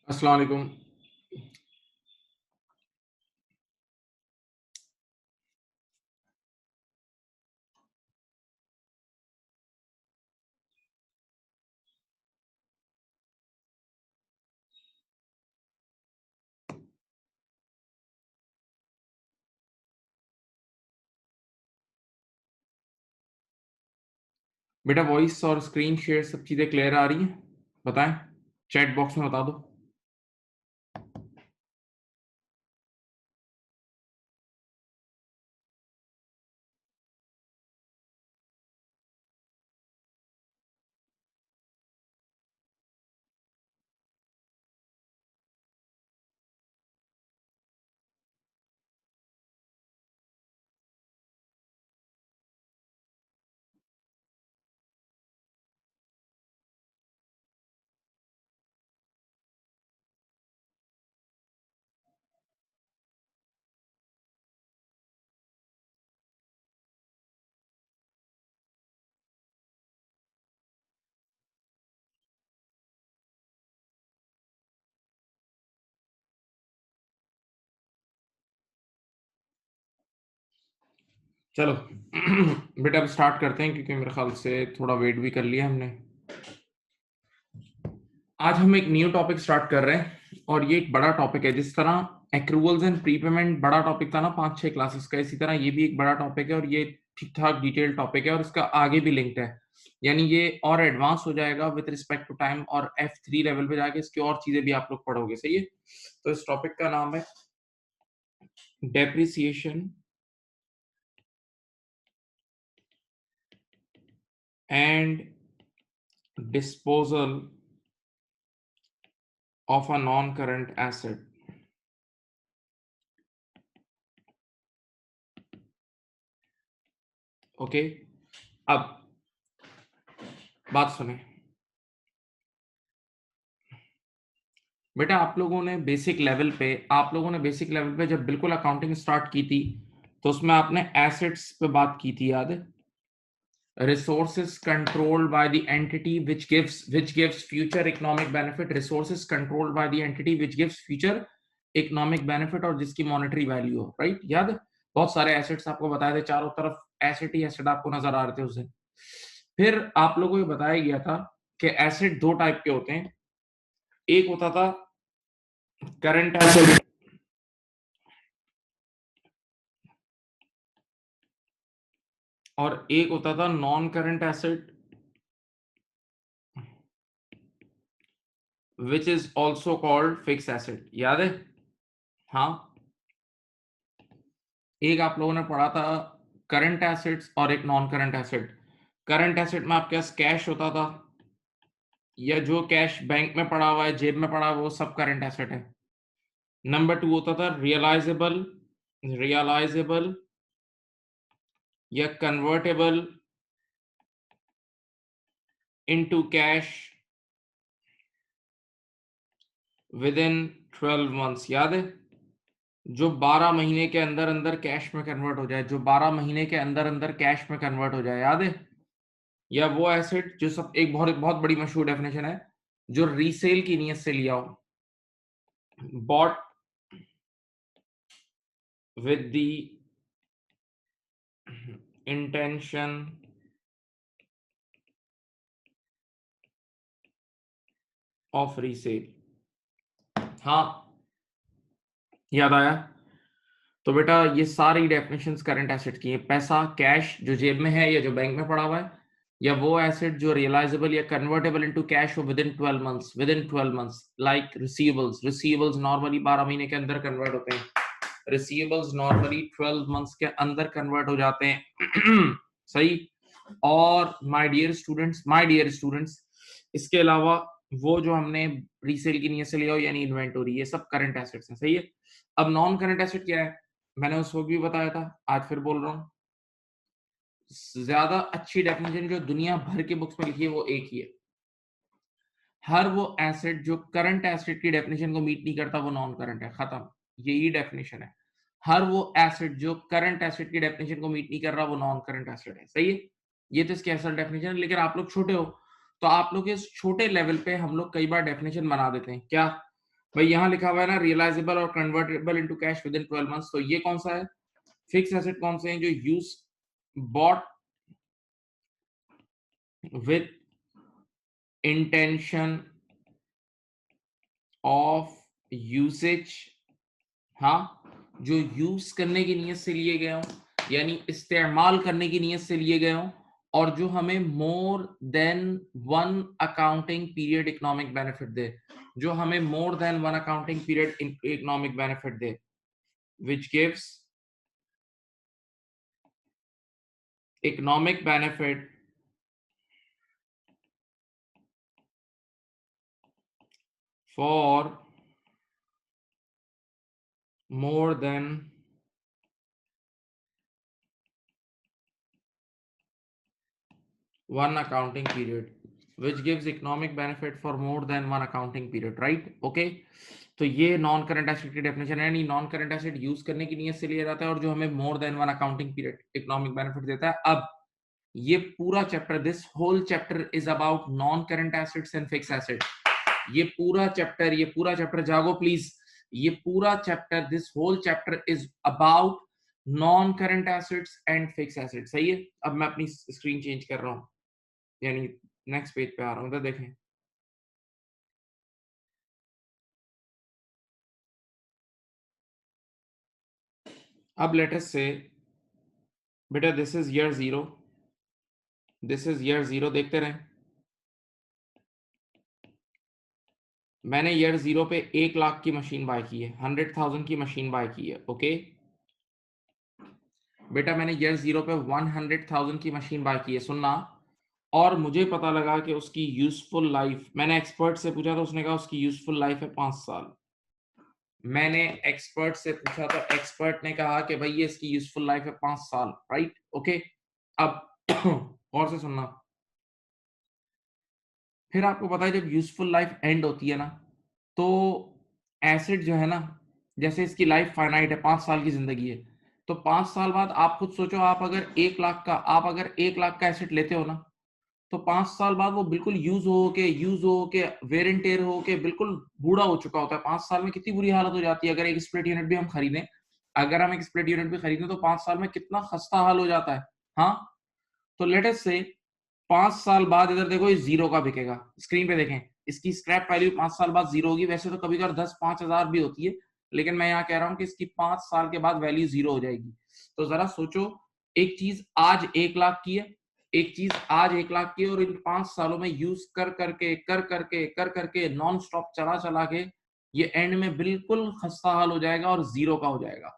अस्सलाम वालेकुम। बेटा वॉइस और स्क्रीन शेयर सब चीजें क्लियर आ रही हैं? बताएं, चैट बॉक्स में बता दो। चलो बेटा अब स्टार्ट करते हैं, क्योंकि मेरे ख्याल से थोड़ा वेट भी कर लिया हमने। आज हम एक न्यू टॉपिक स्टार्ट कर रहे हैं और ये एक बड़ा टॉपिक है। जिस तरह एक्रूवल्स एंड प्रीपेमेंट बड़ा टॉपिक था ना 5-6 क्लासेस का, इसी तरह ये भी एक बड़ा टॉपिक है और ये ठीक ठाक डिटेल टॉपिक है और इसका आगे भी लिंक्ड है। यानी ये और एडवांस हो जाएगा विद रिस्पेक्ट टू टाइम और F3 लेवल पे जाके इसकी और चीजें भी आप लोग पढ़ोगे। सही है? तो इस टॉपिक का नाम है depreciation and disposal of a non-current asset. Okay, अब बात सुने बेटा। आप लोगों ने बेसिक लेवल पे जब बिल्कुल अकाउंटिंग स्टार्ट की थी तो उसमें आपने एसेट्स पे बात की थी, याद है? Resources controlled by the entity which gives future economic benefit, resources controlled by the entity which gives future economic benefit और जिसकी मॉनेटरी वैल्यू हो, राइट? याद है? बहुत सारे एसेट्स आपको बताए थे, चारों तरफ एसेट ही एसेट आपको नजर आ रहे थे उस दिन। फिर आप लोगों को बताया गया था कि एसेट दो टाइप के होते हैं। एक होता था करंट एसेट और एक होता था non current asset which is also called fix asset. याद है? हाँ, एक आप लोगों ने पढ़ा था करंट एसेट्स और एक non current asset. Current asset में आपके पास कैश होता था, या जो कैश बैंक में पड़ा हुआ है, जेब में पड़ा हुआ है, वो सब करंट एसेट है। नंबर टू होता था रियलाइजेबल या convertible into cash with in 12 months. याद है? जो 12 महीने के अंदर अंदर कैश में कन्वर्ट हो जाए, जो 12 महीने के अंदर अंदर कैश में कन्वर्ट हो जाए। याद है? या वो एसेट जो सब, एक बहुत बहुत बड़ी मशहूर डेफिनेशन है, जो रीसेल की नीयत से लिया हो, bought with the intention of resale. हाँ, याद आया? तो बेटा ये सारी डेफिनेशंस करंट एसेट की है। पैसा, कैश जो जेब में है या जो बैंक में पड़ा हुआ है, या वो एसेट जो रियलाइजेबल या कन्वर्टेबल इनटू कैश हो with in 12 months like receivables normally 12 महीने के अंदर कन्वर्ट होते हैं, रिसीवेबल्स नॉर्मली 12 मंथ्स के अंदर कन्वर्ट हो जाते हैं सही। और माय डियर स्टूडेंट्स इसके अलावा वो जो हमने रीसेल की नीयत से लिया हो यानी इन्वेंटरी, ये सब करंट एसेट्स हैं, सही है। अब नॉन करंट एसेट क्या है, मैंने उस वक्त भी बताया था, आज फिर बोल रहा हूँ। ज्यादा अच्छी डेफिनेशन जो दुनिया भर की बुक्स में लिखी है वो एक ही है, हर वो एसेट जो करंट एसेट की डेफिनेशन को मीट नहीं करता वो नॉन करंट है, खत्म, यही डेफिनेशन है। हर वो एसेट जो करंट एसेट की डेफिनेशन को मीट नहीं कर रहा वो नॉन करंट एसेट है, सही है। ये तो इसकी असल डेफिनेशन है, लेकिन आप लोग छोटे हो तो आप लोग इस छोटे लेवल पे हम लोग कई बार डेफिनेशन बना देते हैं। क्या भाई, यहाँ लिखा हुआ है ना रियलाइजेबल और convertible into cash with in 12 months, तो ये कौन सा है, फिक्स एसेट कौन से हैं जो use bought with intention of usage, हाँ, जो यूज करने की नीयत से लिए गए हों, यानी इस्तेमाल करने की नीयत से लिए गए हों, और जो हमें more than one accounting period economic benefit दे, जो हमें more than one accounting period economic benefit दे, which gives economic benefit for more than one accounting period, which gives economic benefit for more than one accounting period, right? Okay, तो ये non current asset की definition है, यानी non current asset use करने की नीयत से लिया जाता है और जो हमें more than one accounting period economic benefit देता है। अब ये पूरा chapter, this whole chapter is about non current assets and fix asset. ये पूरा चैप्टर जागो प्लीज, ये पूरा chapter, this whole chapter is about non current assets and fix assets, सही है। अब मैं अपनी स्क्रीन चेंज कर रहा हूँ, यानी नेक्स्ट पेज पे आ रहा हूँ, तो देखें अब लेटेस्ट से बेटा this is year zero, this is year zero, देखते रहें। मैंने ईयर जीरो पे 1 लाख की मशीन बाय की है, 100,000 की मशीन बाय की है, ओके बेटा मैंने ईयर जीरो पे 100,000 की मशीन बाय की है, सुनना। और मुझे पता लगा कि उसकी यूजफुल लाइफ, मैंने एक्सपर्ट से पूछा तो उसने कहा उसकी यूजफुल लाइफ है 5 साल। मैंने एक्सपर्ट से पूछा तो एक्सपर्ट ने कहा कि भाई ये इसकी यूजफुल लाइफ है 5 साल, राइट, ओके। अब और से सुनना, फिर आपको पता है जब यूजफुल लाइफ एंड होती है ना, तो एसिड जो है ना, जैसे इसकी लाइफ फाइनाइट है, 5 साल की जिंदगी है, तो 5 साल बाद आप खुद सोचो, आप अगर 1 लाख का एसिड लेते हो ना, तो 5 साल बाद वो बिल्कुल यूज हो के वेर एंड टेयर हो के बिल्कुल बूढ़ा हो चुका होता है। 5 साल में कितनी बुरी हालत हो जाती है। अगर एक स्प्लिट यूनिट भी हम खरीदें, अगर हम एक स्प्लिट यूनिट भी खरीदें तो 5 साल में कितना खस्ता हाल हो जाता है। हाँ, तो लेट अस से 5 साल बाद इधर देखो ये जीरो का बिकेगा, स्क्रीन पे देखें, इसकी स्क्रैप वैल्यू 5 साल बाद जीरो होगी। वैसे तो कभी कभी 10-5 हजार भी होती है, लेकिन मैं यहाँ कह रहा हूँ कि इसकी 5 साल के बाद वैल्यू जीरो हो जाएगी। तो जरा सोचो, एक चीज आज 1 लाख की है, एक चीज आज 1 लाख की है, और इन 5 सालों में यूज कर करके नॉन स्टॉप चला चला के ये एंड में बिल्कुल खस्ता हाल हो जाएगा और जीरो का हो जाएगा।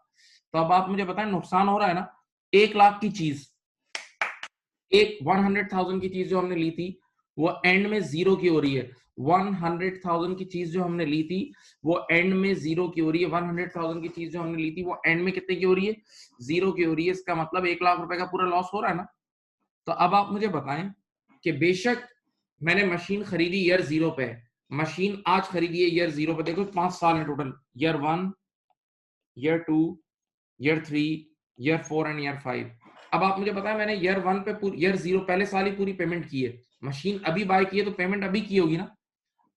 तो अब आप मुझे बताएं, नुकसान हो रहा है ना। 1 लाख की चीज, एक 100,000 की चीज जो हमने ली थी वो एंड में जीरो की हो रही है। 100,000 की चीज जो हमने ली थी वो एंड में जीरो की हो रही है। 100,000 की चीज जो हमने ली थी वो एंड में कितने की हो रही है, जीरो की हो रही है। इसका मतलब 1 लाख रुपए का पूरा लॉस हो रहा है ना। तो अब आप मुझे बताएं कि बेशक मैंने मशीन खरीदी ईयर जीरो पे, मशीन आज खरीदी है ईयर जीरो पे, देखो 5 साल है total, year 1, year 2, year 3, year 4 and year 5। अब आप मुझे बताएं, मैंने ईयर 1 पे ईयर जीरो पहले साल ही पूरी पेमेंट की है, मशीन अभी बाय की है तो पेमेंट अभी की होगी ना।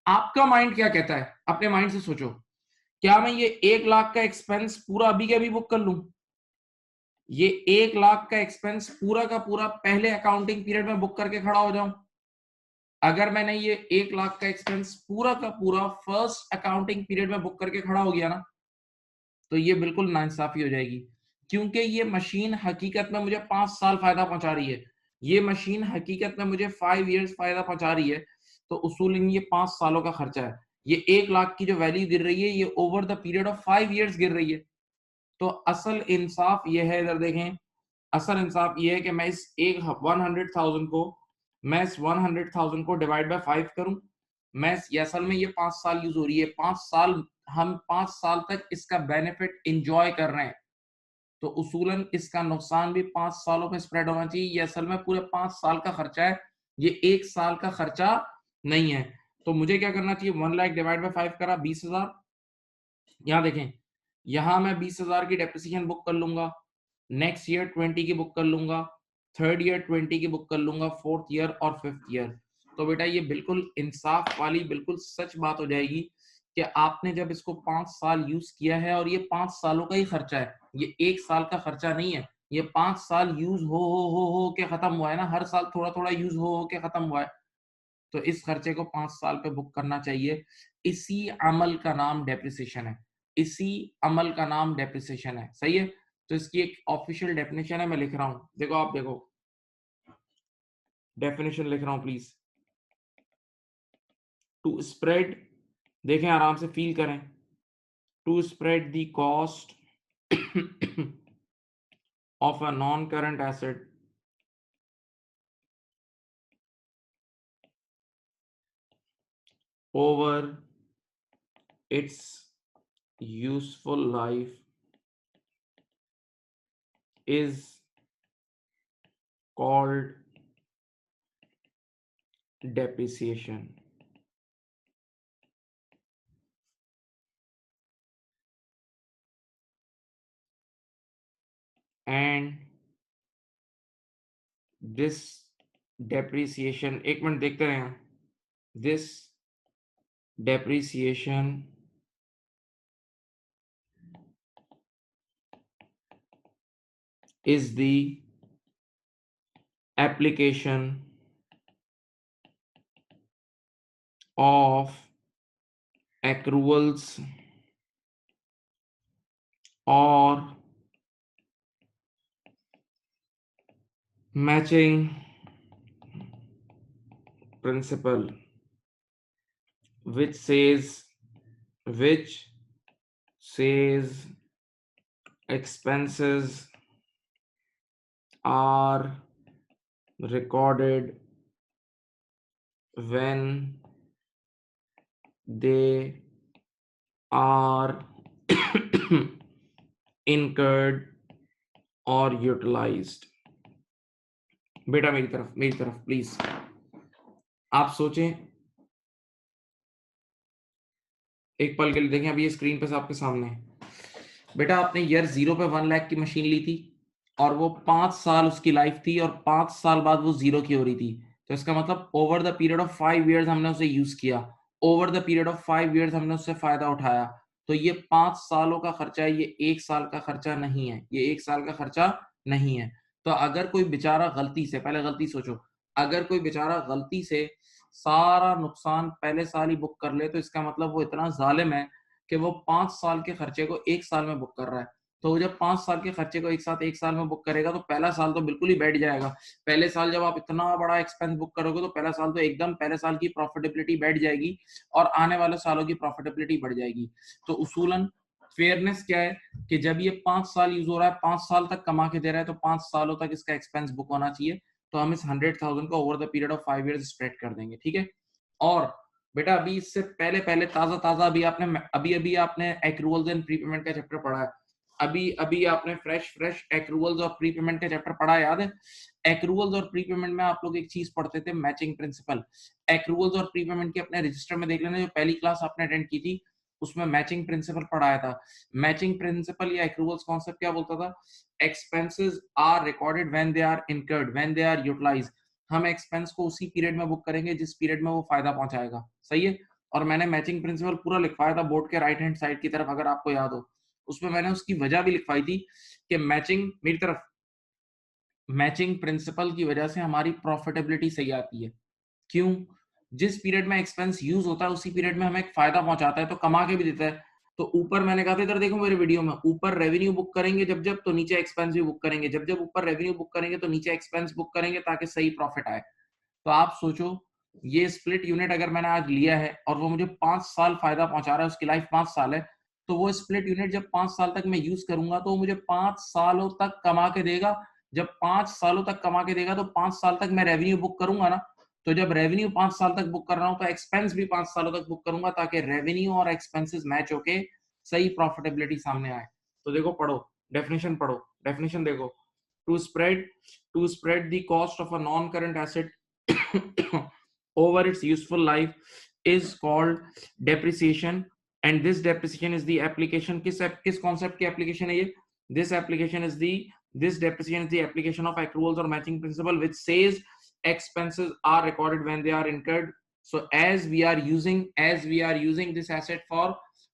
आपका माइंड क्या कहता है, अपने माइंड से सोचो, क्या मैं ये 1 लाख का एक्सपेंस पूरा अभी के अभी बुक कर लूं? ये 1 लाख का एक्सपेंस पूरा का पूरा पहले अकाउंटिंग पीरियड में बुक करके खड़ा हो जाऊं? अगर मैंने ये 1 लाख का एक्सपेंस पूरा का पूरा फर्स्ट अकाउंटिंग पीरियड में बुक करके खड़ा हो गया ना, तो ये बिल्कुल नाइंसाफी हो जाएगी, क्योंकि ये मशीन हकीकत में मुझे 5 साल फायदा पहुंचा रही है। ये मशीन हकीकत में मुझे 5 इयर्स फायदा पहुंचा रही है, तो उसूलन ये 5 सालों का खर्चा है। ये 1 लाख की जो वैल्यू गिर रही है, ये over the period of 5 years गिर रही है। तो असल इंसाफ ये है, इधर देखें, असल इंसाफ ये है कि मैं इस 100,000 को, मैं इस 100,000 को डिवाइड बाय 5 करूं। मैं ये असल में ये 5 साल यूज हो रही है, 5 साल, हम 5 साल तक इसका बेनिफिट एंजॉय कर रहे हैं। तो उसूलन इसका नुकसान भी 5 सालों पे स्प्रेड होना चाहिए। ये असल में पूरे 5 साल का खर्चा है, ये 1 साल का खर्चा नहीं है। तो मुझे क्या करना चाहिए, 1 लाख डिवाइड बाय 5 करा 20,000। यहाँ देखें, यहाँ मैं 20,000 की डेप्रिसिएशन बुक कर लूंगा, नेक्स्ट ईयर 20 की बुक कर लूंगा, थर्ड ईयर 20 की बुक कर लूंगा, फोर्थ ईयर और फिफ्थ ईयर। तो बेटा ये बिल्कुल इंसाफ वाली बिल्कुल सच बात हो जाएगी कि आपने जब इसको 5 साल यूज किया है, और ये 5 सालों का ही खर्चा है, ये 1 साल का खर्चा नहीं है। ये 5 साल यूज हो के खत्म हुआ है ना, हर साल थोड़ा थोड़ा यूज हो के खत्म हुआ है। तो इस खर्चे को 5 साल पे बुक करना चाहिए। इसी अमल का नाम डेप्रिसिएशन है। इसी अमल का नाम डेप्रिसिएशन है। सही है? तो इसकी एक ऑफिशियल डेफिनेशन है, मैं लिख रहा हूं। देखो, आप देखो, डेफिनेशन लिख रहा हूं प्लीज। टू स्प्रेड, देखें आराम से फील करें। To spread the cost of a non current asset over its useful life is called depreciation. And this depreciation, एक मिनट देखते रहें, this depreciation is the application of accruals or matching principle, which says expenses are recorded when they are incurred or utilized. बेटा मेरी तरफ please, आप सोचें एक पल के लिए, देखें अभी ये स्क्रीन पे से आपके सामने है। बेटा आपने ईयर 0 पे 1 लाख की मशीन ली थी, और वो 5 साल उसकी लाइफ थी, और 5 साल बाद वो 0 की हो रही थी। तो इसका मतलब over the period of 5 years हमने उसे यूज किया, over the period of 5 years हमने उससे फायदा उठाया। तो ये 5 सालों का खर्चा है, ये 1 साल का खर्चा नहीं है, ये 1 साल का खर्चा नहीं है। तो अगर कोई बेचारा गलती से, पहले गलती सोचो, अगर कोई बेचारा गलती से सारा नुकसान पहले साल ही बुक कर ले, तो इसका मतलब वो इतना जालिम है कि वो 5 साल के खर्चे को 1 साल में बुक कर रहा है। तो वो जब 5 साल के खर्चे को एक साथ 1 साल में बुक करेगा, तो पहला साल तो बिल्कुल ही बैठ जाएगा। पहले साल जब आप इतना बड़ा एक्सपेंस बुक करोगे, तो पहला साल तो एकदम पहले साल की प्रॉफिटेबिलिटी बैठ जाएगी, और आने वाले सालों की प्रॉफिटेबिलिटी बढ़ जाएगी। तो उसूलन फेयरनेस क्या है कि जब ये 5 साल यूज हो रहा है, 5 साल तक कमा के दे रहा है, तो 5 सालों तक इसका एक्सपेंस बुक होना चाहिए। तो हम इस 100,000 को over the period of 5 years spread कर देंगे, ठीक है। और बेटा अभी इससे पहले पहले ताजा अभी अभी आपने एक्रूवल्स एंड प्रीपेमेंट का चैप्टर पढ़ा है। अभी अभी आपने फ्रेश एक्रूवल्स और प्रीपेमेंट का चैप्टर पढ़ा है, याद है? एक्रूवल्स और प्रीपेमेंट में आप लोग एक चीज पढ़ते थे, मैचिंग प्रिंसिपल। एक्रूवल्स और प्रीपेमेंट के अपने रजिस्टर में देख लेना, जो पहली क्लास आपने अटेंड की थी उसमें मैचिंग प्रिंसिपल पढ़ाया था। मैचिंग प्रिंसिपल या एक्रूवल्स कॉन्सेप्ट क्या बोलता था? Expenses are recorded when they are incurred, when they are utilised. हम एक्सपेंस को उसी पीरियड में बुक करेंगे जिस पीरियड में वो फायदा पहुंचाएगा। सही है? और मैंने मैचिंग प्रिंसिपल पूरा लिखवाया था बोर्ड के राइट हैंड साइड की तरफ, अगर आपको याद हो। उसमें मैंने उसकी वजह भी लिखवाई थी कि मैचिंग, मेरी तरफ, मैचिंग प्रिंसिपल की वजह से हमारी प्रॉफिटेबिलिटी सही आती है। क्यों? जिस पीरियड में एक्सपेंस यूज होता है उसी पीरियड में हमें एक फायदा पहुंचाता है, तो कमा के भी देता है। तो ऊपर मैंने कहा था, इधर देखो मेरे वीडियो में, ऊपर रेवेन्यू बुक करेंगे जब जब, तो नीचे एक्सपेंस भी बुक करेंगे जब जब, ऊपर रेवेन्यू बुक करेंगे तो नीचे एक्सपेंस बुक करेंगे, ताकि सही प्रॉफिट आए। तो आप सोचो, ये स्प्लिट यूनिट अगर मैंने आज लिया है और वो मुझे 5 साल फायदा पहुंचा रहा है, उसकी लाइफ 5 साल है, तो वो स्प्लिट यूनिट जब 5 साल तक मैं यूज करूंगा तो मुझे 5 सालों तक कमा के देगा। जब 5 सालों तक कमा के देगा तो 5 साल तक मैं रेवेन्यू बुक करूंगा ना। तो जब रेवेन्यू 5 साल तक बुक कर रहा हूं तो एक्सपेंस भी 5 सालों तक बुक करूंगा, ताकि रेवेन्यू और एक्सपेंसेस मैच होके सही प्रॉफिटेबिलिटी सामने आए। तो देखो, पढ़ो पढ़ो डेफिनेशन देखो। To spread the cost of a non-current asset over its useful life is called depreciation, and this depreciation is the application, किस concept की application है ये? This depreciation is the application of accruals or matching principle, which says expenses are recorded when they are incurred. So as we are using this asset for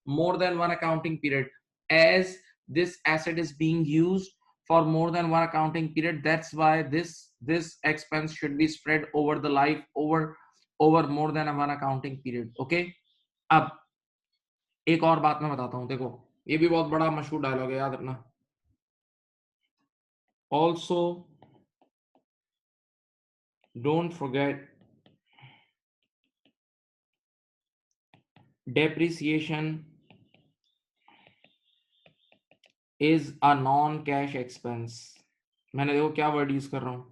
more than one accounting period, as this asset is being used for more than one accounting period, that's why this expense should be spread over the life, over more than one accounting period. Okay, अब एक और बात मैं बताता हूं, देखो ये भी बहुत बड़ा मशहूर डायलॉग है, याद रखना। Also, don't forget, depreciation is a non cash expense। मैंने देखो क्या वर्ड यूज कर रहा हूं,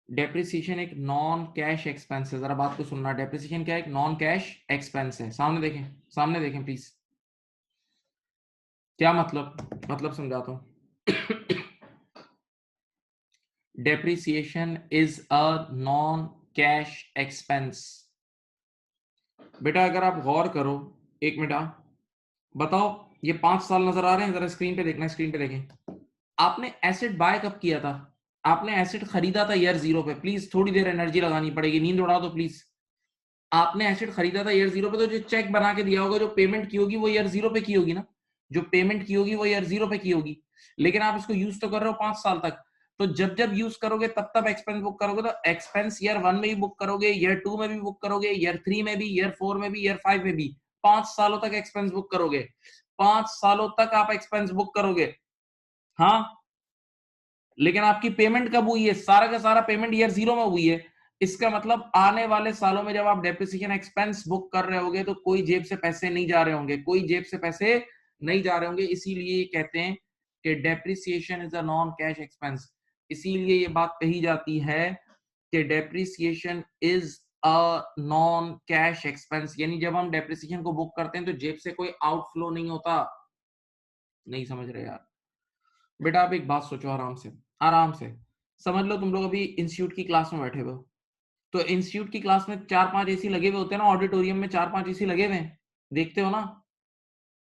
डेप्रिसिएशन एक नॉन कैश एक्सपेंस है। जरा बात को सुनना, डेप्रिसिएशन क्या है? एक नॉन कैश एक्सपेंस है। सामने देखें प्लीज, क्या मतलब समझाता हूं। Depreciation is a non cash expense. बेटा अगर आप गौर करो, एक मिनट बताओ, ये 5 साल नजर आ रहे हैं? जरा स्क्रीन पे देखना, स्क्रीन पे देखें। आपने एसेट बाय कब किया था? आपने एसेट खरीदा था ईयर 0 पे। प्लीज थोड़ी देर एनर्जी लगानी पड़ेगी, नींद उड़ा दो प्लीज। आपने एसेट खरीदा था ईयर 0 पे, तो जो चेक बना के दिया होगा, जो पेमेंट की होगी वो ईयर 0 पे की होगी ना। जो पेमेंट की होगी वो ईयर 0 पे की होगी। लेकिन आप इसको यूज तो कर रहे हो 5 साल तक। तो जब जब यूज करोगे तब तब एक्सपेंस बुक करोगे। तो एक्सपेंस ईयर 1 में भी बुक करोगे, ईयर 2 में भी बुक करोगे, ईयर 3 में भी, ईयर 4 में भी, ईयर 5 में भी। 5 सालों तक एक्सपेंस बुक करोगे। 5 सालों तक आप एक्सपेंस बुक करोगे। हाँ, लेकिन आपकी पेमेंट कब हुई है? सारा का सारा पेमेंट ईयर 0 में हुई है। इसका मतलब आने वाले सालों में जब आप डेप्रिसिएशन एक्सपेंस बुक कर रहे होगे तो कोई जेब से पैसे नहीं जा रहे होंगे, कोई जेब से पैसे नहीं जा रहे होंगे। इसीलिए कहते हैं कि depreciation is a non cash expense. इसीलिए ये बात कही जाती है कि depreciation is a non cash expense, यानी जब हम डेप्रिसिएशन को बुक करते हैं तो जेब से कोई आउटफ्लो नहीं होता। नहीं समझ रहे यार? बेटा आप एक बात सोचो, आराम से समझ लो। तुम लोग अभी इंस्टीट्यूट की क्लास में बैठे हुए हो, तो इंस्टीट्यूट की क्लास में 4-5 एसी लगे हुए होते हैं ना, ऑडिटोरियम में 4-5 एसी लगे हुए हैं, देखते हो ना।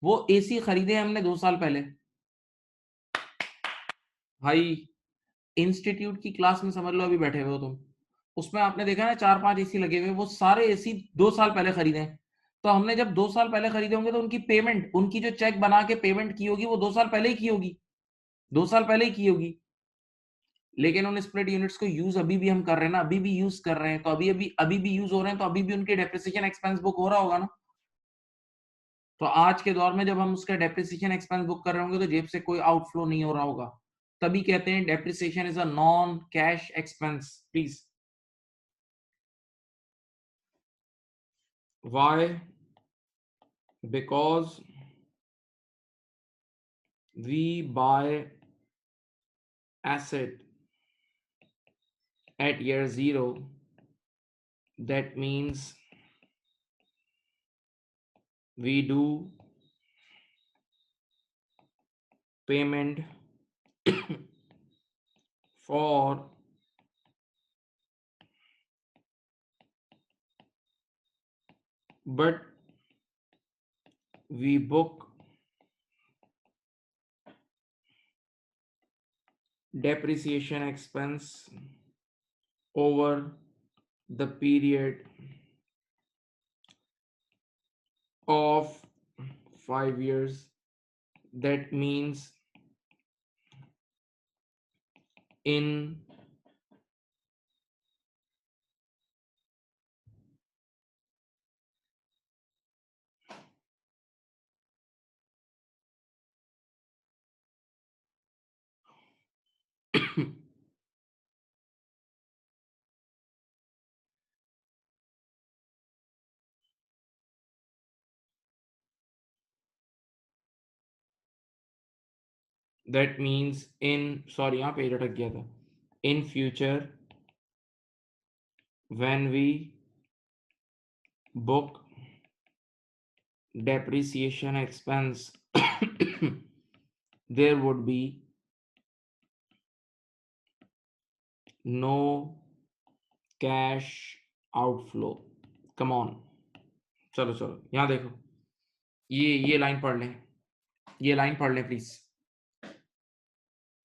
वो एसी खरीदे हमने 2 साल पहले भाई। इंस्टीट्यूट की क्लास में समझ लो अभी बैठे हुए हो तुम, उसमें आपने देखा ना 4-5 एसी लगे हुए, वो सारे एसी 2 साल पहले खरीदे हैं। तो हमने जब 2 साल पहले खरीदे होंगे तो उनकी पेमेंट, उनकी जो चेक बना के पेमेंट की होगी वो 2 साल पहले ही की होगी, 2 साल पहले ही की होगी। लेकिन उन स्प्लिट यूनिट्स को यूज अभी भी हम कर रहे हैं ना, अभी भी यूज कर रहे हैं, तो अभी भी यूज हो रहे हैं, तो अभी भी उनके डेप्रिसिएशन एक्सपेंस बुक हो रहा होगा ना। तो आज के दौर में जब हम उसका डेप्रिसिएशन एक्सपेंस बुक कर रहे होंगे तो जेब से कोई आउटफ्लो नहीं हो रहा होगा। तभी कहते हैं depreciation is a non cash expense. Please, why? Because we buy asset at year 0, that means we do payment for but we book depreciation expense over the period of 5 years. That means in That means in, sorry, यहाँ पे अटक गया था. In future, when we book depreciation expense, there would be no cash outflow. Come on. चलो चलो यहाँ देखो, ये लाइन पढ़ लें, ये लाइन पढ़ लें प्लीज,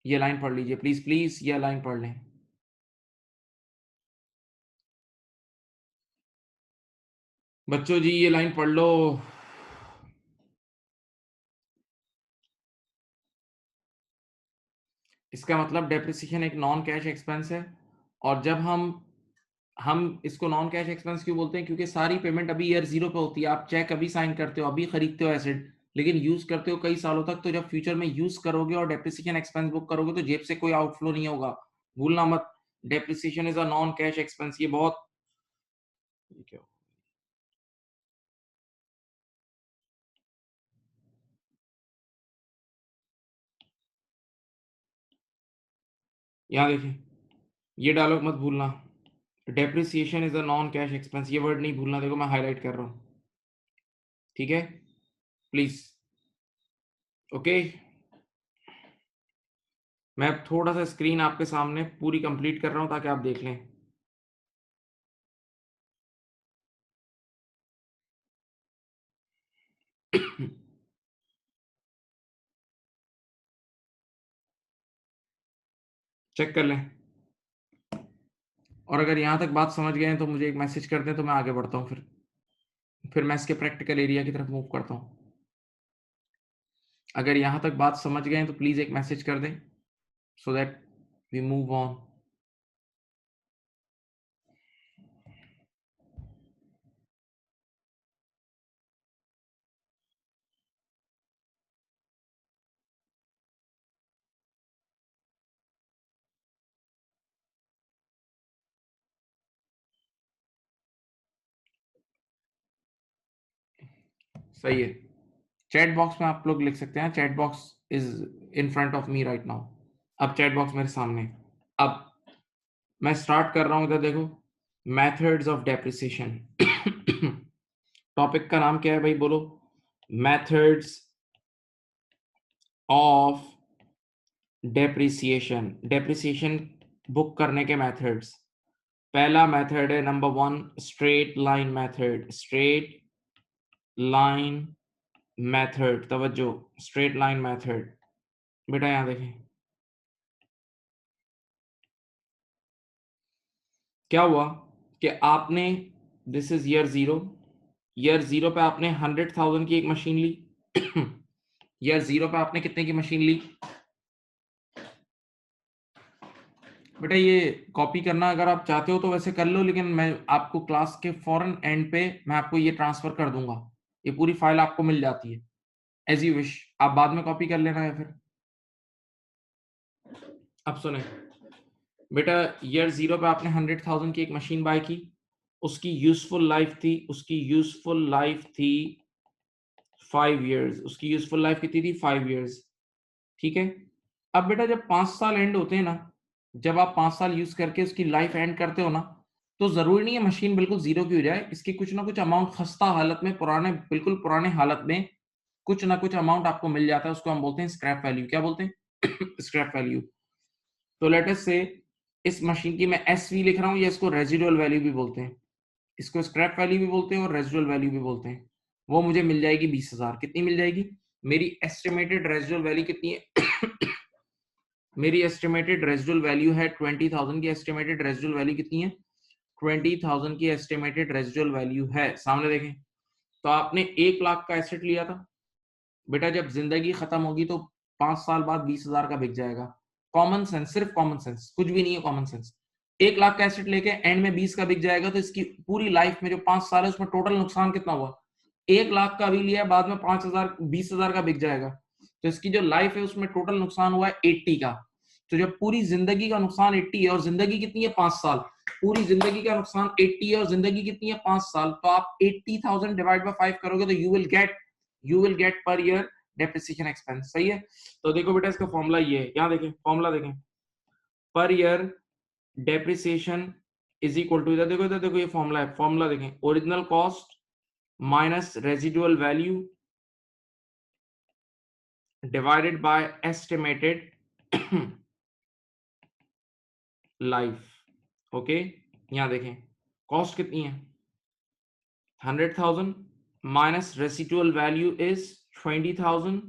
ये लाइन पढ़ लीजिए प्लीज प्लीज, ये लाइन पढ़ लें. बच्चों जी ये लाइन पढ़ लो. इसका मतलब डेप्रिसिएशन एक नॉन कैश एक्सपेंस है, और जब हम इसको नॉन कैश एक्सपेंस क्यों बोलते हैं, क्योंकि सारी पेमेंट अभी ईयर 0 पे होती है. आप चेक अभी साइन करते हो, अभी खरीदते हो एसेट, लेकिन यूज करते हो कई सालों तक. तो जब फ्यूचर में यूज करोगे और डेप्रिसिएशन एक्सपेंस बुक करोगे तो जेब से कोई आउटफ्लो नहीं होगा, भूलना मत. Depreciation is a non cash expense. ये बहुत, क्या यहाँ देखिए, ये डायलॉग मत भूलना. Depreciation is a non cash expense, ये वर्ड नहीं भूलना. देखो मैं हाईलाइट कर रहा हूँ, ठीक है, प्लीज. ओके, मैं थोड़ा सा स्क्रीन आपके सामने पूरी कंप्लीट कर रहा हूं ताकि आप देख लें. चेक कर लें, और अगर यहां तक बात समझ गए हैं तो मुझे एक मैसेज कर दें, तो मैं आगे बढ़ता हूं. फिर मैं इसके प्रैक्टिकल एरिया की तरफ मूव करता हूं. अगर यहां तक बात समझ गए हैं तो प्लीज एक मैसेज कर दें, so that we move on. सही है. चैट बॉक्स में आप लोग लिख सकते हैं, chat box is in front of me right now. अब चैट बॉक्स मेरे सामने है. अब मैं स्टार्ट कर रहा हूं. इधर देखो, मेथड्स ऑफ डेप्रिसिएशन. टॉपिक का नाम क्या है भाई, बोलो. Methods of depreciation. Depreciation book करने के मेथड्स. पहला मेथड है number 1, straight line method. Straight line method, तवज्जो, स्ट्रेट लाइन मेथड. बेटा यहां देखें, क्या हुआ कि आपने, दिस इज ईयर 0, ईयर 0 पे आपने 100,000 की एक मशीन ली. ईयर 0 पे आपने कितने की मशीन ली बेटा? ये कॉपी करना अगर आप चाहते हो तो वैसे कर लो, लेकिन मैं आपको क्लास के फौरन एंड पे मैं आपको ये ट्रांसफर कर दूंगा. ये पूरी फाइल आपको मिल जाती है, एज यू विश. आप बाद में कॉपी कर लेना. या फिर अब सुने बेटा, ईयर 0 पे आपने 100,000 की एक मशीन बाय की. उसकी यूजफुल लाइफ थी, उसकी यूजफुल लाइफ थी 5 इयर्स. उसकी यूजफुल लाइफ कितनी थी? 5 इयर्स. ठीक है. अब बेटा जब 5 साल एंड होते हैं ना, जब आप 5 साल यूज करके उसकी लाइफ एंड करते हो ना, तो जरूरी नहीं है मशीन बिल्कुल जीरो की हो जाए. इसकी कुछ ना कुछ अमाउंट खस्ता हालत में, पुराने, बिल्कुल पुराने हालत में कुछ ना कुछ अमाउंट आपको मिल जाता है. उसको हम बोलते हैं स्क्रैप वैल्यू. क्या बोलते हैं? Scrap value. तो लेट अस से इस मशीन की मैं एसवी लिख रहा हूं, या इसको रेजिडुअल वैल्यू भी बोलते हैं. इसको स्क्रैप वैल्यू भी बोलते हैं और रेजिडुअल वैल्यू भी बोलते हैं. वो मुझे मिल जाएगी 20,000. कितनी मिल जाएगी? मेरी एस्टिमेटेड रेजिडुअल वैल्यू कितनी है? मेरी एस्टिमेटेड रेजिडुअल वैल्यू है 20,000 की. एस्टिमेटेड रेजिडुअल वैल्यू कितनी है? 20,000 की एस्टिमेटेड रेजिडुअल वैल्यू है. सामने देखें, तो आपने 1 लाख का एसेट लिया था. बेटा जब जिंदगी खत्म होगी तो 5 साल बाद 20,000 का बिक जाएगा. कॉमन सेंस, सिर्फ कॉमन सेंस, कुछ भी नहीं है, कॉमन सेंस. 1 लाख का एसेट लेके एंड में 20 का बिक जाएगा, तो इसकी पूरी लाइफ में जो 5 साल है उसमें टोटल नुकसान कितना हुआ? 1 लाख का अभी लिया, बाद में 5,000, 20,000 का बिक जाएगा, तो इसकी जो लाइफ है उसमें टोटल नुकसान हुआ है 80 का. तो जब पूरी जिंदगी का नुकसान 80 है और जिंदगी कितनी है 5 साल, पूरी जिंदगी का नुकसान 80 है और जिंदगी कितनी है 5 साल, तो आप 80,000 डिवाइड बाय 5 करोगे तो यू विल गेट पर ईयर डेप्रिसिएशन एक्सपेंस। सही है। तो देखो बेटा इसका फॉर्मूला ये है, यहाँ देखें फॉर्मूला देखें, per year depreciation is equal to, इधर देखो ये फॉर्मूला है, फॉर्मूला देखें, original cost minus residual value divided by estimated life. Okay, यहां देखें कॉस्ट कितनी है 100,000 माइनस रेसिडुअल वैल्यू इज 20,000।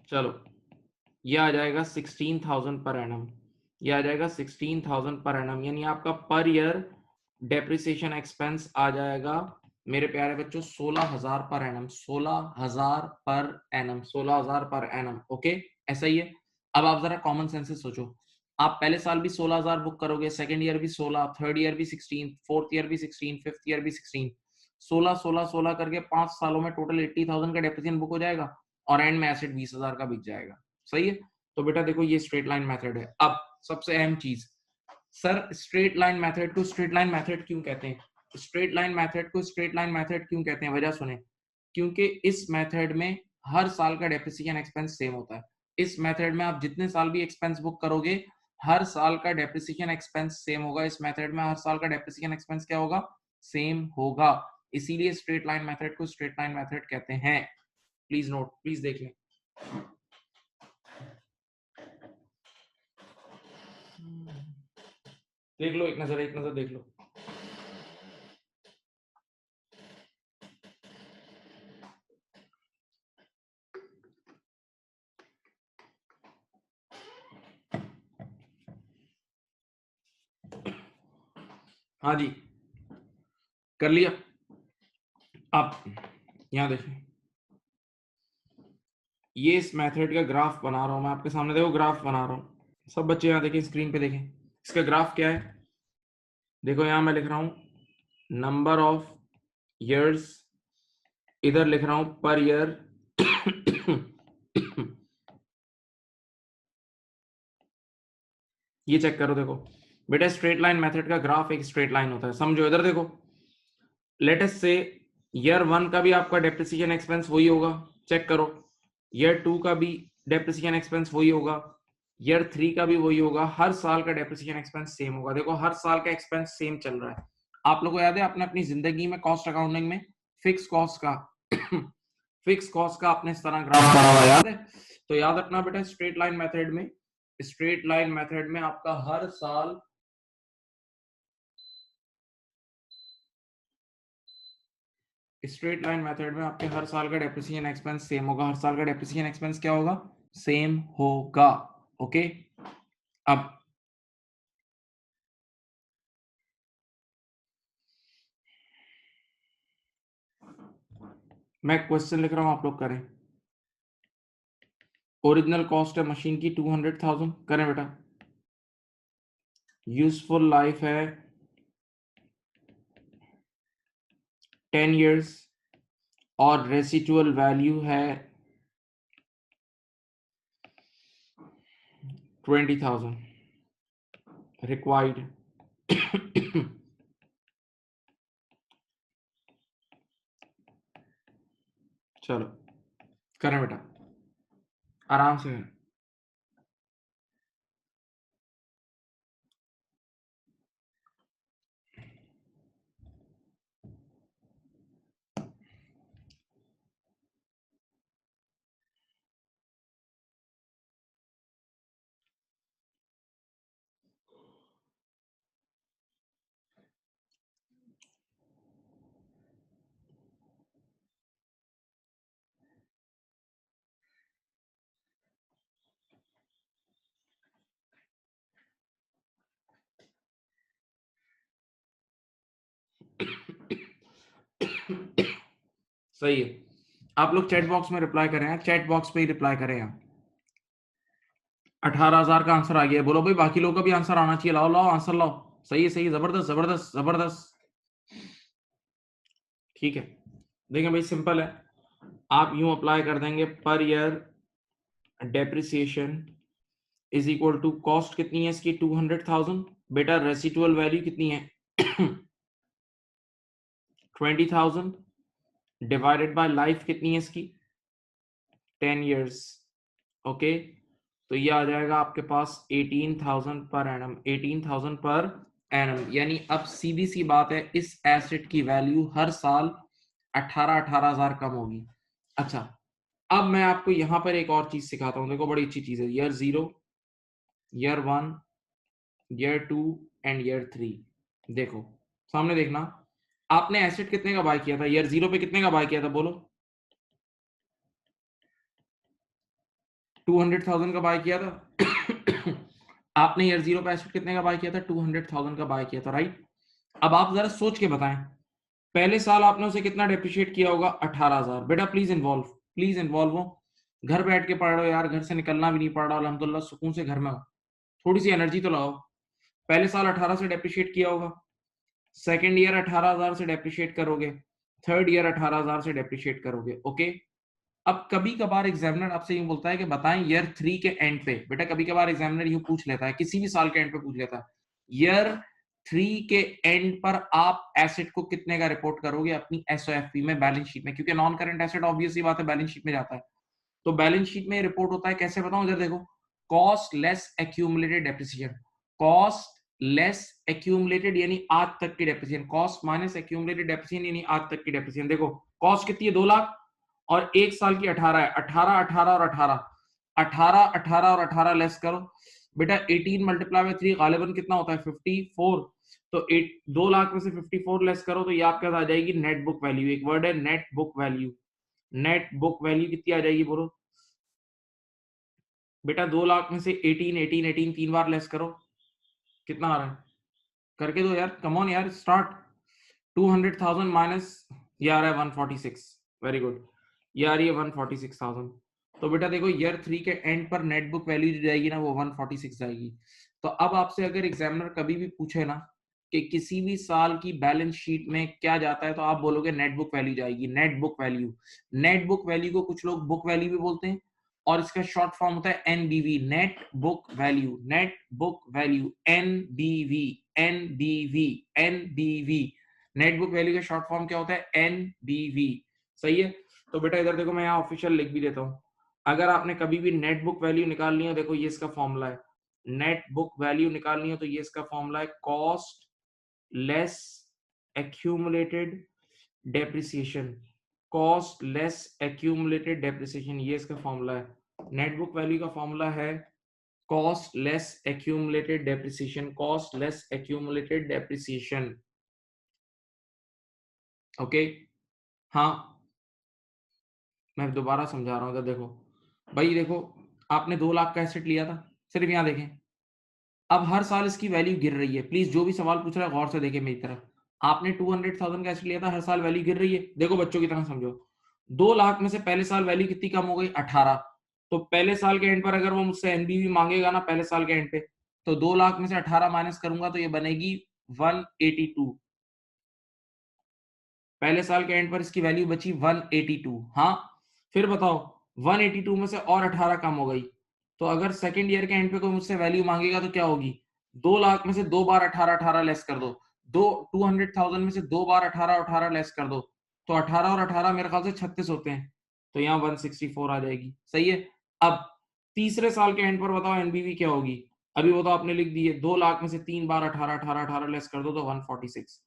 चलो ये आ जाएगा 16,000 पर एनम, ये आ जाएगा 16,000 पर एनम, यानी आपका पर ईयर डेप्रिसिएशन एक्सपेंस आ जाएगा मेरे प्यारे बच्चों 16,000 per annum, 16,000 per annum, 16,000 per annum. Okay, ऐसा ही है। अब आप जरा कॉमन सेंस से सोचो, आप पहले साल भी 16,000 बुक करोगे, सेकंड ईयर भी 16, थर्ड ईयर भी 16, फोर्थ ईयर भी 16, फिफ्थ ईयर भी 16, 16 16 16 करके 5 सालों में टोटल 80,000 का डेप्रिसिएशन बुक हो जाएगा और एंड में एसेट 20,000 का बिक जाएगा। सही है। तो बेटा देखो ये स्ट्रेट लाइन मेथड है। अब सबसे अहम चीज, सर स्ट्रेट लाइन मेथड को स्ट्रेट लाइन मेथड क्यों कहते हैं, स्ट्रेट लाइन मेथड को स्ट्रेट लाइन मेथड क्यों कहते हैं, वजह सुने, क्योंकि इस मेथड में हर साल का डेप्रिसिएशन एक्सपेंस सेम होता है। इस मेथड में आप जितने साल भी एक्सपेंस बुक करोगे हर साल का डेप्रिसिएशन एक्सपेंस सेम होगा। इस मेथड में हर साल का डेप्रिसिएशन एक्सपेंस क्या होगा, सेम होगा, इसीलिए स्ट्रेट लाइन मेथड को स्ट्रेट लाइन मेथड कहते हैं। प्लीज नोट, प्लीज देख लें। देख लो, एक नजर देख लो। हाँ जी, कर लिया। आप यहां देखें, ये इस मेथड का ग्राफ बना रहा हूं मैं आपके सामने, देखो ग्राफ बना रहा हूं। सब बच्चे यहां देखें, स्क्रीन पे देखें, इसका ग्राफ क्या है। देखो यहां मैं लिख रहा हूं नंबर ऑफ ईयर्स, इधर लिख रहा हूं पर ईयर। ये चेक करो, देखो बेटा स्ट्रेट लाइन मेथड का ग्राफ एक स्ट्रेट लाइन होता है, समझो। इधर देखो, लेट अस से ईयर 1 का भी आपका डेप्रिसिएशन एक्सपेंस वही होगा, चेक करो। ईयर 2 का भी डेप्रिसिएशन एक्सपेंस वही होगा, ईयर 3 का भी वही होगा, हर साल का डेप्रिसिएशन एक्सपेंस सेम होगा। देखो हर साल का एक्सपेंस सेम चल रहा है। आप लोगों को याद है आपने अपनी जिंदगी में कॉस्ट अकाउंटिंग में फिक्स कॉस्ट का फिक्स कॉस्ट का आपने इस तरह ग्राफ पढ़ा हुआ, याद है। तो याद रखना बेटा, स्ट्रेट लाइन मेथड में, स्ट्रेट लाइन मेथड में आपका हर साल स्ट्रेट लाइन मेथड में आपके हर साल का डेप्रिसिएशन एक्सपेंस सेम होगा, हर साल का डेप्रिसिएशन एक्सपेंस क्या होगा, सेम होगा। ओके, अब मैं क्वेश्चन लिख रहा हूं, आप लोग करें। ओरिजिनल कॉस्ट है मशीन की 200,000, करें बेटा। यूजफुल लाइफ है 10 इयर्स और रेसिडुअल वैल्यू है 20,000 रिक्वायर्ड। चलो करें बेटा, आराम से। सही है। आप लोग चैट बॉक्स में रिप्लाई करें, चैट बॉक्स पे ही रिप्लाई करें। 18,000 का आंसर आ गया, बोलो भाई बाकी लोगों का भी आंसर आना चाहिए, लाओ लाओ आंसर लाओ। सही है, सही है, जबरदस्त जबरदस्त जबरदस्त। ठीक है, देखें भाई सिंपल है, आप यूं अप्लाई कर देंगे per year depreciation is equal to cost कितनी है इसकी 200,000 बेटा रेसिडुअल वैल्यू कितनी है 20,000 डिवाइडेड बाय लाइफ कितनी है इसकी 10 इयर्स ओके तो ये आ जाएगा आपके पास 18,000 पर एनम 18,000 पर एनम यानी अब सीधी सी बात है इस एसेट की वैल्यू हर साल 18,000 कम होगी अच्छा अब मैं आपको यहां पर एक और चीज सिखाता हूं देखो बड़ी अच्छी चीज है year 0 year 1 year 2 and year 3 देखो सामने देखना आपने एसेट कितने का बाय किया था ईयर 0 पे कितने का बाय किया था बोलो 200,000 का बाय किया था आपने ईयर 0 पे एसेट कितने का बाय किया था 200,000 का बाय किया था राइट अब आप जरा सोच के बताएं पहले साल आपने उसे कितना डेप्रिशिएट किया होगा 18,000 बेटा प्लीज इन्वॉल्व हो घर बैठ के पढ़ रहे हो यार घर से निकलना भी नहीं पड़ रहा अल्हम्दुलिल्लाह सुकून से घर में हो थोड़ी सी एनर्जी तो लगाओ पहले साल 18 से डेप्रिशिएट किया होगा सेकेंड ईयर 18,000 से डेप्रिशिएट करोगे थर्ड ईयर 18,000 से डेप्रिशिएट करोगे ओके अब कभी कभार एग्जामिनर आपसे यूं बोलता है कि बताएं ईयर 3 के एंड पे बेटा कभी कभार एग्जामिनर यूं पूछ लेता है किसी भी साल के एंड पे पूछ लेता है ईयर 3 के एंड पर आप एसेट को कितने का रिपोर्ट करोगे अपनी एसओएफपी में बैलेंस शीट में क्योंकि नॉन करंट एसेट ऑब्वियसली बात है बैलेंस शीट में जाता है तो बैलेंस शीट में रिपोर्ट होता है कैसे बताऊं इधर देखो cost less accumulated depreciation cost less accumulated यानी आज तक की depreciation cost minus accumulated depreciation यानी आज तक की डेप्रिसिएशन देखो कॉस्ट कितनी है 2 लाख और एक साल की 18 है 18 18 और 18 18 18 और 18 लेस करो बेटा 18 मल्टीप्लाई बाय 3 गालिबन कितना होता है 54 तो 2 लाख में से 54 लेस करो तो ये आपके पास आ जाएगी नेट बुक वैल्यू एक वर्ड है नेट बुक वैल्यू कितनी आ जाएगी बोलो बेटा 2 लाख में से 18 18 18 तीन बार लेस करो कितना आ रहा है करके दो यार कम ऑन यार स्टार्ट 200,000 माइनस ये आ रहा है 146 वेरी गुड ये आ रही है 146,000 तो बेटा देखो ईयर 3 के एंड पर नेट बुक वैल्यू जो जाएगी ना वो 146 जाएगी तो अब आपसे अगर एग्जामिनर कभी भी पूछे ना कि किसी भी साल की बैलेंस शीट में क्या जाता है तो आप बोलोगे नेट बुक वैल्यू जाएगी नेट बुक वैल्यू को कुछ लोग बुक वैल्यू भी बोलते हैं और इसका शॉर्ट फॉर्म होता है NBV net book value NBV net book value का शॉर्ट फॉर्म क्या होता है एनबीवी सही है तो बेटा इधर देखो मैं यहाँ ऑफिशियल लिख भी देता हूँ अगर आपने कभी भी नेट बुक वैल्यू निकालनी है देखो ये इसका फॉर्मूला है नेट बुक वैल्यू निकालनी है तो ये इसका फॉर्मूला है कॉस्ट लेस एक्यूमुलेटेड डेप्रिसिएशन ये इसका फॉर्मूला है नेट बुक वैल्यू का फॉर्मूला है cost less accumulated depreciation okay हाँ मैं दोबारा समझा रहा हूँ इधर देखो भाई देखो आपने 2 लाख का एसेट लिया था सिर्फ यहाँ देखें अब हर साल इसकी वैल्यू गिर रही है प्लीज जो भी सवाल पूछ रहा है गौर से देखें मेरी तरफ आपने 200,000 का एसेट लिया था हर साल वैल्यू गिर रही है देखो बच्चों की तरह समझो 2 लाख में से पहले साल वैल्यू कितनी कम हो गई 18 तो पहले साल के एंड पर अगर वो मुझसे एनबीवी मांगेगा ना पहले साल के एंड पे तो 2 लाख में से 18 माइनस करूंगा तो ये बनेगी 182 पहले साल के एंड पर इसकी वैल्यू बची 182 हाँ फिर बताओ 182 में से और 18 कम हो गई तो अगर सेकेंड ईयर के एंड पे कोई मुझसे वैल्यू मांगेगा तो क्या होगी 2 लाख में से 2 बार 18 18 लेस कर दो 200,000 में से 2 बार 18 18 लेस कर दो तो 18 और 18 मेरे ख्याल से 36 होते हैं तो यहाँ 164 आ जाएगी सही है अब तीसरे साल के एंड पर बताओ एनबीवी क्या होगी अभी वो तो आपने लिख दी है 2 लाख में से 3 बार 18 18 18 लेस कर दो तो 146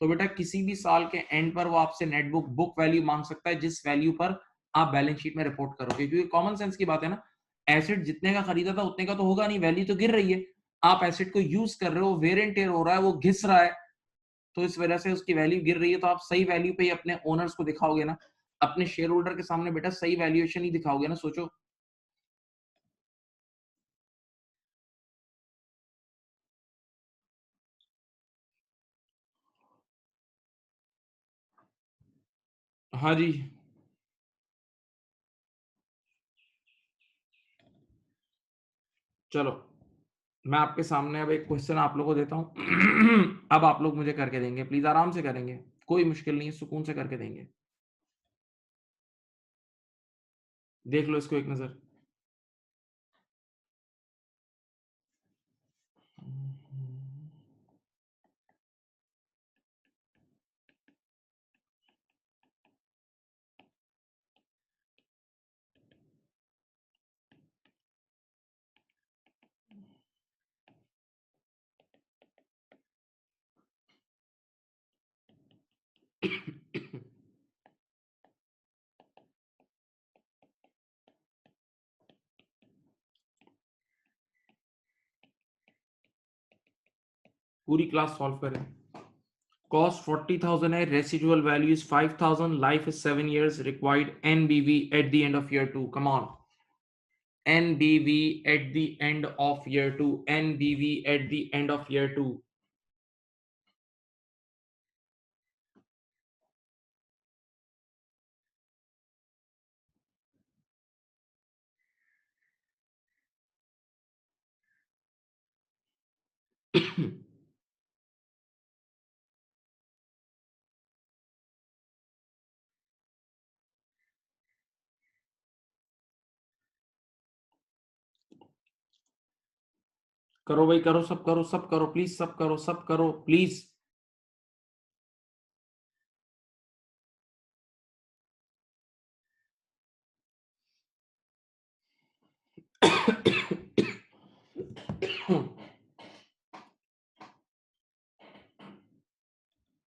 तो बेटा किसी भी साल के एंड पर वो आपसे नेट बुक वैल्यू मांग सकता है जिस वैल्यू पर आप बैलेंस शीट में रिपोर्ट करोगे क्योंकि कॉमन सेंस की बात है ना एसेट जितने का खरीदा था उतने का तो होगा नहीं वैल्यू तो गिर रही है आप एसेट को यूज कर रहे हो वेर एंड टेयर हो रहा है वो घिस रहा है तो इस वजह से उसकी वैल्यू गिर रही है तो आप सही वैल्यू पे ही अपने ओनर्स को दिखाओगे ना अपने शेयर होल्डर के सामने बेटा सही वैल्यूएशन ही दिखाओगे ना सोचो हाँ जी चलो मैं आपके सामने अब एक क्वेश्चन आप लोगों को देता हूँ अब आप लोग मुझे करके देंगे प्लीज आराम से करेंगे कोई मुश्किल नहीं है सुकून से करके देंगे देख लो इसको एक नजर। पूरी क्लास सॉल्व करें। Cost 40,000 है, residual value is 5,000, life is 7 years, required NBV at the end of year 2. Come on. NBV at the end of year 2. NBV at the end of year 2. करो भाई, करो, सब करो, सब करो प्लीज, सब करो, सब करो प्लीज।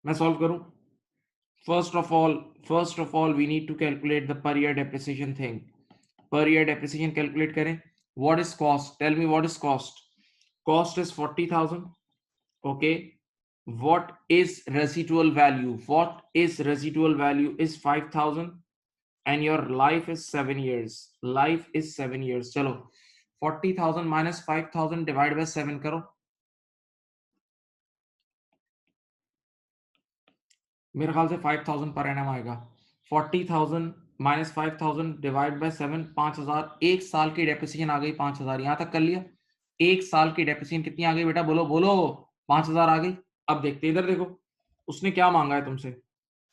मैं सॉल्व करूं? First of all we need to calculate the per year depreciation thing. Per year depreciation calculate करें। What is cost? Tell me what is cost? Cost is 40,000. Okay. What is residual value? What is residual value is 5,000 and your life is 7 years. Life is 7 years. चलो 40,000 minus 5,000 divide by 7 करो। मेरे ख्याल से 5,000 per annum आएगा। 40,000 minus 5,000 divide by 7, 5,000। एक साल की depreciation आ गई 5,000। यहां तक कर लिया। एक साल की डेप्रिसिएशन कितनी आ गई बेटा? बोलो बोलो। 5,000 आ गई। अब देखते इधर देखो, उसने क्या मांगा है तुमसे?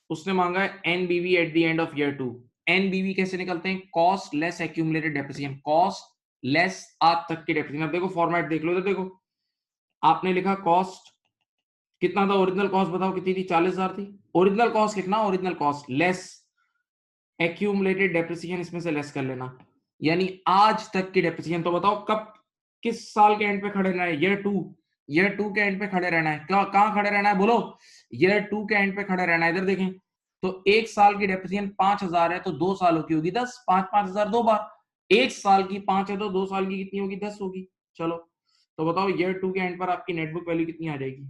उसने मांगा है NBV at the end of year 2। NBV कैसे निकलते हैं? Cost less accumulated depreciation. Cost less आज तक की डेप्रिसिएशन। अब देखो फॉर्मेट देख लो, इधर देखो। आपने लिखा कॉस्ट कितना था? ओरिजिनल कॉस्ट बताओ कितनी थी? 40,000 थी। ओरिजिनल कॉस्ट लिखना, original cost less accumulated depreciation, इसमें से लेस कर लेना, यानी आज तक की डेप्रिसिएशन। तो बताओ कब, किस साल के एंड पे खड़े रहना है? ईयर 2। ईयर 2 के एंड पे खड़े रहना है। कहां खड़े रहना है बोलो? ईयर 2 के एंड पे खड़े रहना है। इधर देखें तो एक साल की डेप्रिसिएशन 5,000 है, तो 2 सालों की होगी 10। 5,000 दो बार। एक साल की 5 है तो 2 साल की कितनी होगी? 10 होगी। चलो तो बताओ ईयर 2 के एंड पर आपकी नेटबुक वैल्यू कितनी आ जाएगी?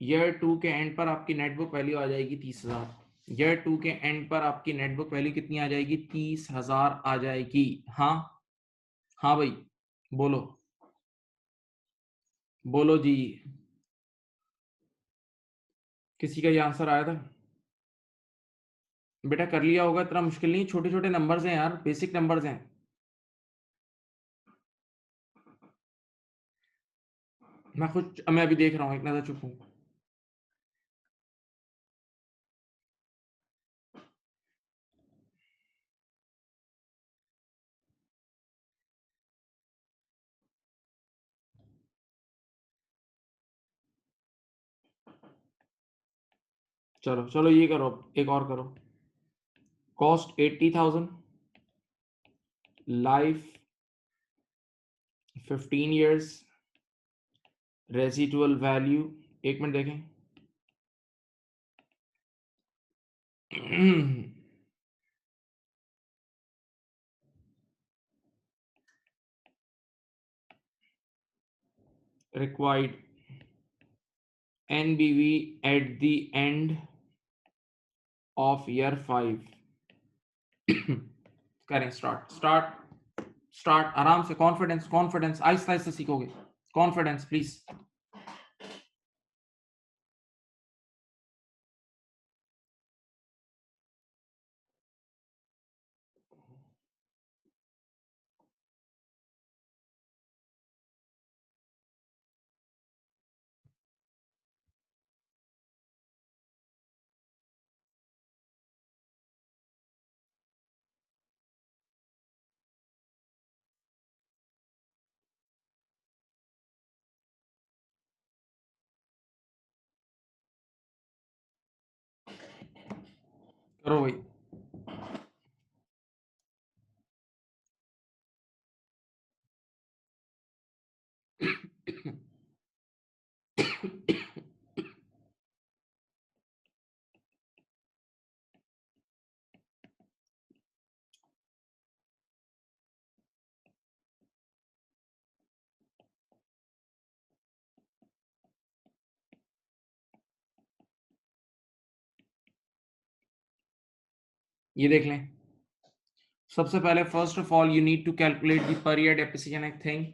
ईयर 2 के एंड पर आपकी नेटबुक वैल्यू आ जाएगी 30,000। ईयर 2 के एंड पर आपकी नेटबुक वैल्यू कितनी आ जाएगी? 30,000 आ जाएगी। हाँ, हाँ भाई, बोलो, बोलो जी। किसी का ये आंसर आया था? बेटा कर लिया होगा, इतना मुश्किल नहीं। छोटे छोटे नंबर्स हैं यार, बेसिक नंबर्स हैं। मैं अभी देख रहा हूँ, एक नजर, चुप हूँ। चलो चलो ये करो, एक और करो। Cost 80,000, life 15 years, residual value, एक मिनट देखें। required NBV at the end of year 5। करें स्टार्ट, स्टार्ट, स्टार्ट। आराम से, कॉन्फिडेंस, कॉन्फिडेंस, आहिस्ता आहिस्ता सीखोगे। Confidence please. करो भाई। ये देख लें। सबसे पहले first of all you need to calculate the per year depreciation thing,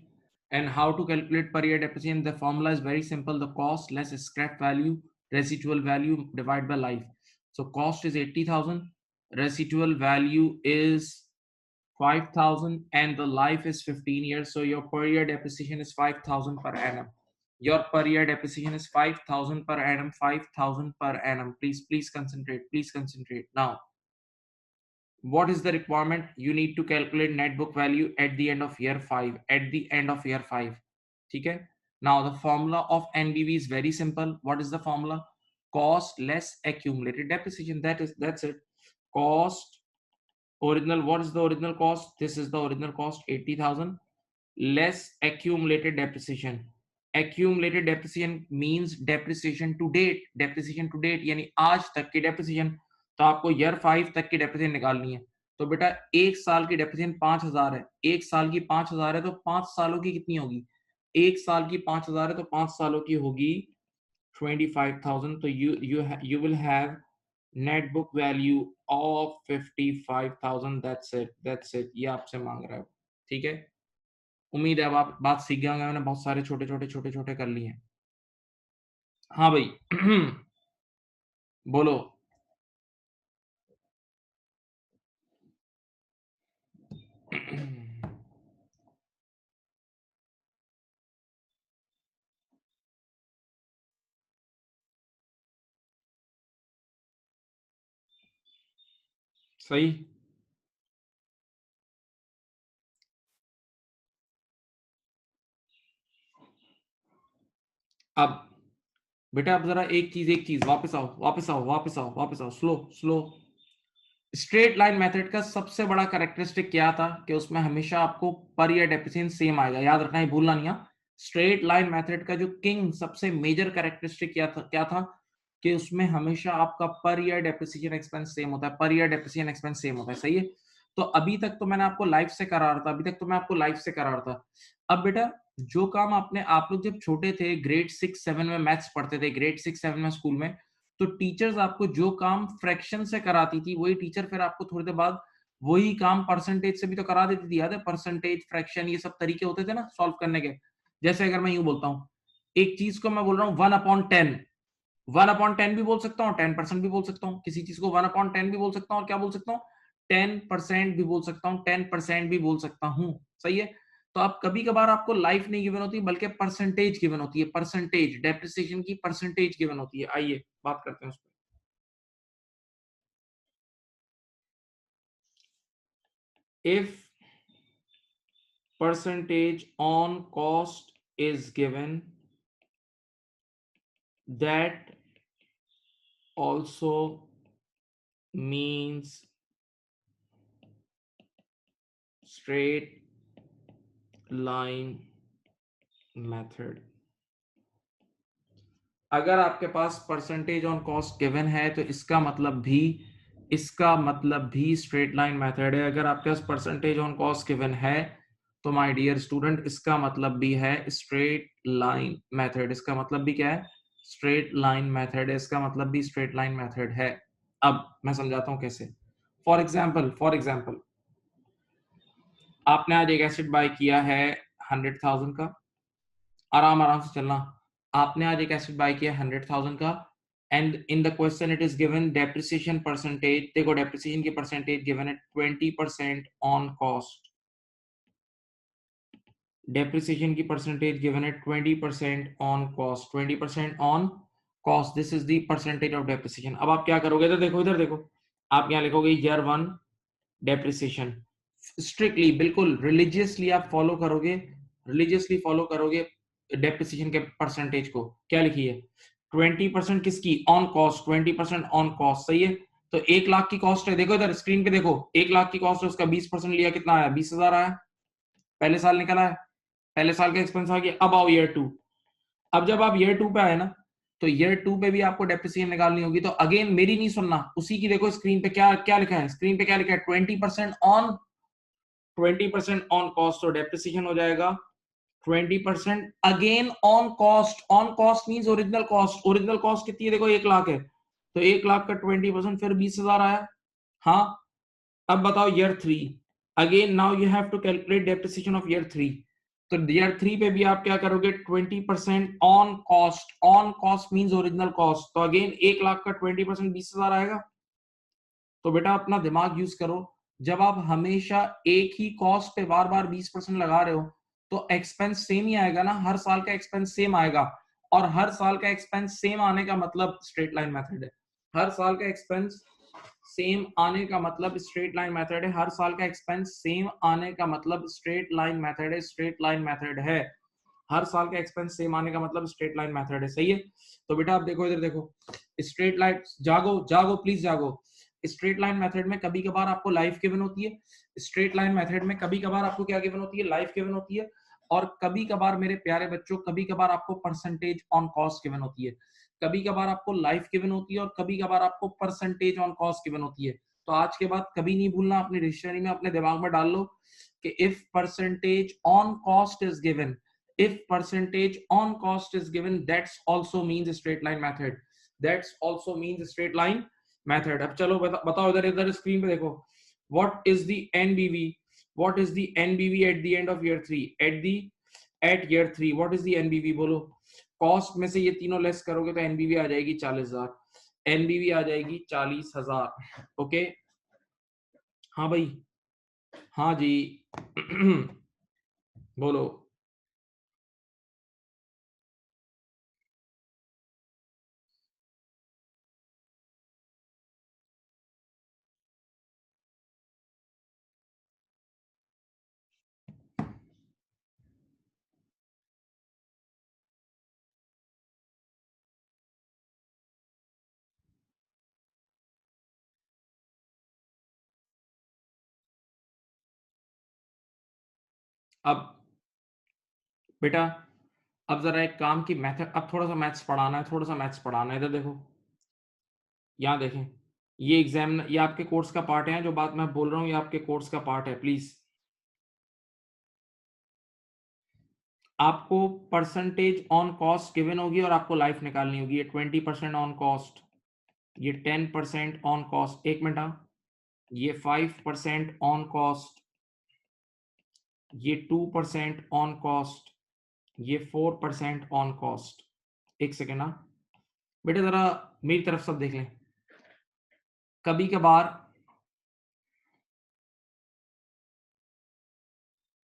and how to calculate per year depreciation. The formula is very simple: the cost less scrap value, residual value divided by life. So cost is 80,000, residual value is 5,000, and the life is 15 years. So your per year depreciation is 5,000 per annum. Your per year depreciation is 5,000 per annum. 5,000 per annum. Please concentrate. Please concentrate. Now, what is the requirement? You need to calculate net book value at the end of year 5. At the end of year 5. Okay. Now the formula of NBV is very simple. What is the formula? Cost less accumulated depreciation. That's it. Cost original. What is the original cost? This is the original cost, 80,000, less accumulated depreciation. Accumulated depreciation means depreciation to date. Depreciation to date यानी आज तक की depreciation. तो आपको year 5 तक की depreciation निकालनी है। तो बेटा एक साल की depreciation 5,000 है। एक साल की 5,000 है तो 5 सालों की कितनी होगी? एक साल की 5,000 है तो 5 सालों की होगी 25,000. तो you will have net book value of 55,000. That's it. ये आपसे मांग रहा है। ठीक है। उम्मीद है अब आप बात सीख गए होंगे। मैंने बहुत सारे छोटे-छोटे कर लिए हैं। हाँ भाई। बोलो। सही। अब बेटा अब जरा एक चीज वापस आओ slow slow. Straight line method का सबसे बड़ा कैरेक्टरिस्टिक क्या था कि उसमें हमेशा आपको पर ईयर डेप्रिसिएशन सेम आएगा। याद रखना है, भूलना नहीं। स्ट्रेट लाइन मेथड का जो किंग सबसे मेजर कैरेक्टरिस्टिक क्या था कि उसमें हमेशा आपका पर ईयर डेप्रिसिएशन एक्सपेंस सेम होता है। पर ईयर डेप्रिसिएशन एक्सपेंस सेम होता है। सही है। तो अभी तक तो मैंने आपको लाइफ से करा रहा था। अब बेटा जो काम आपने आप लोग जब छोटे थे ग्रेड 6-7 में मैथ्स पढ़ते थे, ग्रेड 6-7 में स्कूल में, तो टीचर्स आपको जो काम फ्रैक्शन से कराती थी वही टीचर फिर आपको थोड़ी देर बाद वही काम परसेंटेज से भी तो करा देती थी। याद है? परसेंटेज, फ्रैक्शन, ये सब तरीके होते थे ना सॉल्व करने के। जैसे अगर मैं यूं बोलता हूं, एक चीज को मैं बोल रहा हूं 1/10, 1/10 भी बोल सकता हूँ, 10% भी बोल सकता हूँ। किसी चीज को 1/10 भी बोल सकता हूँ और क्या बोल सकता हूँ, 10% भी बोल सकता हूँ, 10% भी बोल सकता हूँ। सही है। तो अब कभी कभार आपको लाइफ नहीं गिवन होती बल्कि परसेंटेज गिवन होती है। परसेंटेज डेप्रिसिएशन की परसेंटेज गिवन होती है। आइए बात करते हैं उस पर। If percentage on cost is given, that also means straight line method. अगर आपके पास परसेंटेज ऑन कॉस्ट गिवन है तो इसका मतलब भी स्ट्रेट लाइन मेथड है। अगर आपके पास परसेंटेज ऑन कॉस्ट गिवन है तो माय डियर स्टूडेंट इसका मतलब भी है स्ट्रेट लाइन मेथड। इसका मतलब भी क्या है? स्ट्रेट लाइन मेथड है। इसका मतलब भी स्ट्रेट लाइन मेथड है। अब मैं समझाता हूं कैसे। फॉर एग्जाम्पल आपने आज एक एसेट बाय किया है 100,000 का। आराम आराम से चलना। आपने आज एक एसेट बाय किया 100,000 का and in the question it is given depreciation percentage. देखो डेप्रिसिएशन की परसेंटेज गिवन है 20% ऑन कॉस्ट। डेप्रिसिएशन की परसेंटेज गिवन है 20% on cost. 20% on cost, this is the percentage of depreciation. अब आप क्या करोगे? तो देखो इधर देखो, आप यहाँ लिखोगे ईयर 1 डेप्रिसिएशन। स्ट्रिक्टली बिल्कुल रिलीजियसली फॉलो करोगे डेप्रिसिएशन के परसेंटेज को। क्या लिखिए? 20% किसकी? On cost. 20% on cost. सही है। तो 1 लाख की कॉस्ट है, देखो इधर स्क्रीन पे देखो, 1 लाख की कॉस्ट है, उसका 20% लिया, कितना आया? 20,000 आया, पहले साल निकला है, पहले साल का एक्सपेंस आ गया। अब आओ ईयर 2, अब जब आप ईयर 2 पे आए ना, तो ईयर 2 पे भी आपको डेप्रिसिएशन निकालनी होगी। तो अगेन मेरी नहीं सुनना, उसी की देखो स्क्रीन पे क्या क्या लिखा है, स्क्रीन पे क्या लिखा है, 20% ऑन कॉस्ट, तो डेप्रिसिएशन हो जाएगा 20% again on cost. On cost means original cost, original cost कितनी है, देखो 1 लाख है, तो 1 लाख का 20% फिर 20,000 आया। हाँ, अब बताओ year 3, again now you have to calculate depreciation of year 3। तो ईयर 3 पे भी आप क्या करोगे, 20% on cost, on cost means original cost, तो अगेन 1 लाख का 20% 20,000 आएगा। तो बेटा अपना दिमाग यूज करो, जब आप हमेशा एक ही कॉस्ट पे बार बार 20% लगा रहे हो, तो एक्सपेंस सेम ही आएगा ना, हर साल का एक्सपेंस सेम आएगा। और हर साल का एक्सपेंस सेम आने का मतलब स्ट्रेट लाइन मेथड है, हर साल का एक्सपेंस सेम आने का मतलब स्ट्रेट लाइन मेथड है, हर साल का एक्सपेंस सेम आने का मतलब स्ट्रेट लाइन मेथड है, स्ट्रेट लाइन मेथड है, हर साल का एक्सपेंस सेम आने का मतलब स्ट्रेट लाइन मेथड है, सही है। तो बेटा आप देखो इधर देखो, स्ट्रेट लाइन, जागो जागो प्लीज जागो, स्ट्रेट लाइन मेथड में कभी कभार आपको लाइफ गिवन होती है, स्ट्रेट लाइन मेथड में कभी कभार आपको क्या गिवन होती है, लाइफ गिवन होती है, और कभी कभार मेरे प्यारे बच्चों, कभी कभार आपको परसेंटेज ऑन कॉस्ट गिवन होती है, कभी कभार आपको लाइफ गिवन होती है, और कभी कभार आपको परसेंटेज ऑन कॉस्ट गिवन होती है। तो आज के बाद कभी नहीं भूलना, अपनी डिक्शनरी में अपने दिमाग में डाल लो कि if percentage on cost is given, if percentage on cost is given, that's also means straight line method, that's also means straight line method। अब चलो बताओ इधर इधर स्क्रीन पे देखो, what is the NBV, what is the NBV at the end of year 3, at year 3 what is the NBV बोलो। Cost में से ये तीनों लेस करोगे तो NBV आ जाएगी 40,000, NBV आ जाएगी 40,000। ओके, हाँ भाई, हाँ जी बोलो। अब बेटा, अब जरा एक काम की मेथड, अब थोड़ा सा मैथ्स पढ़ाना है, थोड़ा सा मैथ्स पढ़ाना है, इधर देखो, यहाँ देखें, ये एग्जाम, ये आपके कोर्स का पार्ट है, जो बात मैं बोल रहा हूँ ये आपके कोर्स का पार्ट है, प्लीज। आपको परसेंटेज ऑन कॉस्ट गिवन होगी और आपको लाइफ निकालनी होगी। ये 20% ऑन कॉस्ट, ये 10% ऑन कॉस्ट, एक मिनट, हाँ, ये 5% ऑन कॉस्ट, ये 2% ऑन कॉस्ट, ये 4% ऑन कॉस्ट। एक सेकेंड, हाँ बेटा जरा मेरी तरफ सब देख लें। कभी कभार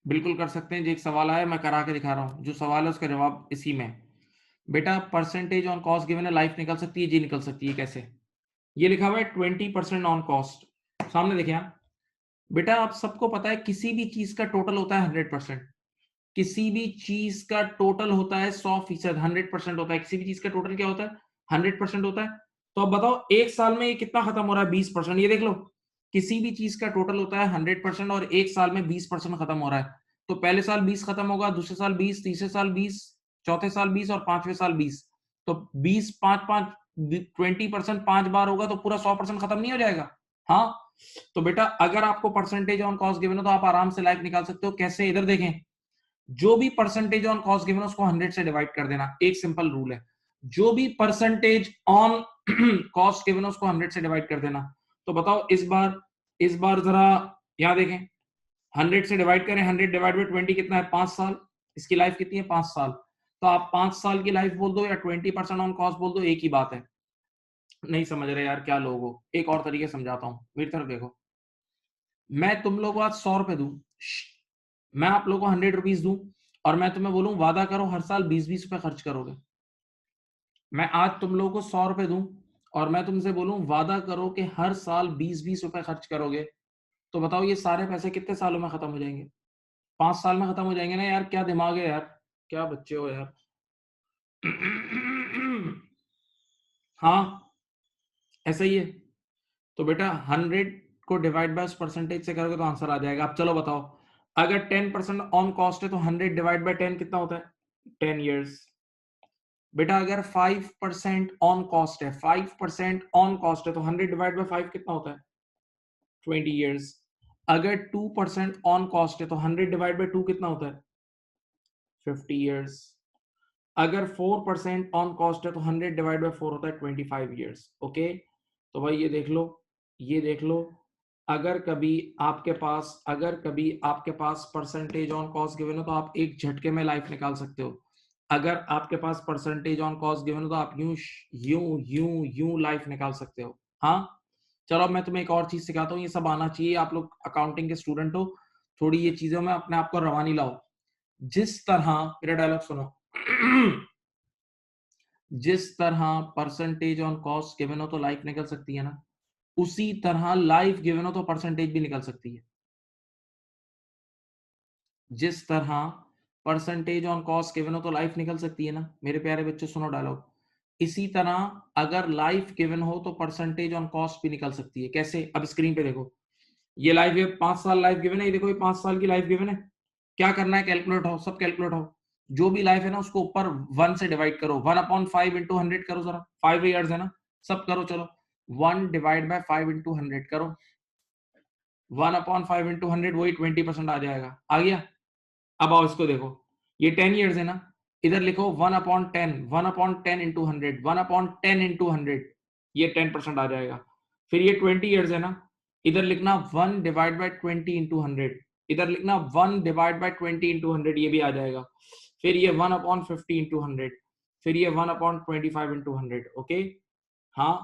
बिल्कुल कर सकते हैं जी, एक सवाल आया मैं करा के दिखा रहा हूँ, जो सवाल है उसका जवाब इसी में। बेटा परसेंटेज ऑन कॉस्ट गिवन है, लाइफ निकल सकती है जी, निकल सकती है, कैसे? ये लिखा हुआ है 20% ऑन कॉस्ट, सामने देखिए आप। बेटा आप सबको पता है किसी भी चीज का टोटल होता है 100%, किसी भी चीज का टोटल होता है 100%, 100% होता है, किसी भी चीज का टोटल क्या होता है, 100% होता है। तो अब बताओ एक साल में ये कितना खत्म हो रहा है, 20%, ये देख लो, किसी भी चीज का टोटल होता है 100% और एक साल में 20% खत्म हो रहा है। तो पहले साल 20 खत्म होगा, दूसरे साल 20, तीसरे साल 20, चौथे साल 20 और पांचवें साल 20। तो 20 पांच पांच 20% 5 बार होगा तो पूरा 100% खत्म नहीं हो जाएगा? हाँ, तो बेटा अगर आपको परसेंटेज ऑन कॉस्ट गिवन है तो आप आराम से लाइफ निकाल सकते हो। कैसे? इधर देखें, जो भी परसेंटेज ऑन कॉस्ट गिवन है उसको 100 से डिवाइड कर देना, एक सिंपल रूल है, जो भी परसेंटेज ऑन कॉस्ट गिवन है उसको 100 से डिवाइड कर देना। तो बताओ इस बार जरा यहां देखें, 100 से डिवाइड करें, 100 डिवाइड बाई 20 कितना है, 5 साल, इसकी लाइफ कितनी है, 5 साल। तो आप 5 साल की लाइफ बोल दो या 20% ऑन कॉस्ट बोल दो, एक ही बात है। नहीं समझ रहे यार, क्या लोग हो, एक और तरीके समझाता हूं, मेरी तरफ देखो, मैं तुम लोग को आज 100 रुपए दूं, मैं आप लोगों को 100 रुपीज दूं, और मैं तुम्हें बोलूं वादा करो हर साल 20-20 रुपए खर्च करोगे। मैं आज तुम लोगों को 100 रुपए दूं और मैं तुमसे बोलूं वादा करो कि हर साल 20-20 रुपए खर्च करोगे, तो बताओ ये सारे पैसे कितने सालों में खत्म हो जाएंगे? 5 साल में खत्म हो जाएंगे ना यार, क्या दिमाग है यार, क्या बच्चे हो यार। हाँ, ऐसा ही है। तो बेटा 100 को डिवाइड बाय उस परसेंटेज से करोगे तो आंसर आ जाएगा। अब चलो बताओ, अगर 10% ऑन कॉस्ट है तो 100 डिवाइड बाय 10 कितना होता है? 10 इयर्स। बेटा अगर 5% ऑन कॉस्ट है, 5% ऑन कॉस्ट है तो 100 डिवाइड बाय 5 कितना होता है? 20 इयर्स। अगर 2% ऑन कॉस्ट है तो 100 डिवाइड बाय 2 कितना होता है? 50 इयर्स। अगर 4% ऑन कॉस्ट है तो 100 डिवाइड बाय 4 होता है 25 इयर्स। ओके, तो भाई ये देख लो, ये देख लो, अगर कभी आपके पास परसेंटेज ऑन कॉस्ट गिवन हो तो आप एक झटके में लाइफ निकाल सकते हो। अगर आपके पास परसेंटेज ऑन कॉस्ट गिवन हो तो आप यूं यूं यूं यूं लाइफ निकाल सकते हो। हाँ, चलो अब मैं तुम्हें एक और चीज सिखाता हूँ, ये सब आना चाहिए, आप लोग अकाउंटिंग के स्टूडेंट हो, थोड़ी ये चीजों में अपने आप को रवानी लाओ। जिस तरह, मेरा डायलॉग सुनो, जिस तरह परसेंटेज ऑन कॉस्ट गिवन हो तो लाइफ निकल सकती है ना, उसी तरह लाइफ गिवन हो तो परसेंटेज भी निकल सकती है। जिस तरह परसेंटेज ऑन कॉस्ट गिवन हो तो लाइफ निकल सकती है ना, मेरे प्यारे बच्चों सुनो डायलॉग। इसी तरह अगर लाइफ गिवन हो तो परसेंटेज ऑन कॉस्ट भी निकल सकती है। कैसे? अब स्क्रीन पे देखो, ये लाइफ, ये 5 साल लाइफ गिवन है, ये देखो ये 5 साल की लाइफ गिवन है। क्या करना है? कैलकुलेट हो, सब कैलकुलेट हो, जो भी लाइफ है ना उसको ऊपर 1 से डिवाइड करो, 1/5 इंटू 100 करो, जरा 5 ईयर्स है ना, सब करो चलो। 1 डिवाइड बाय 5 इंटू 100 करो, 1/5 इंटू 100 वही 20% आ जाएगा। आ गया? अब आओ इसको देखो, ये 10 इयर्स है ना, इधर लिखो 1/10, 1/10 इंटू 100, 1/10 इंटू 100, ये 10% आ जाएगा। फिर ये 20 इयर्स है ना, इधर लिखना 1 डिवाइड बाय 20 इंटू 100, इधर लिखना 1 डिवाइड बाय 20 इंटू 100, ये भी आ जाएगा। फिर ये 1/50 इंटू 100, फिर ये 1/25 इंटू 100। ओके, हाँ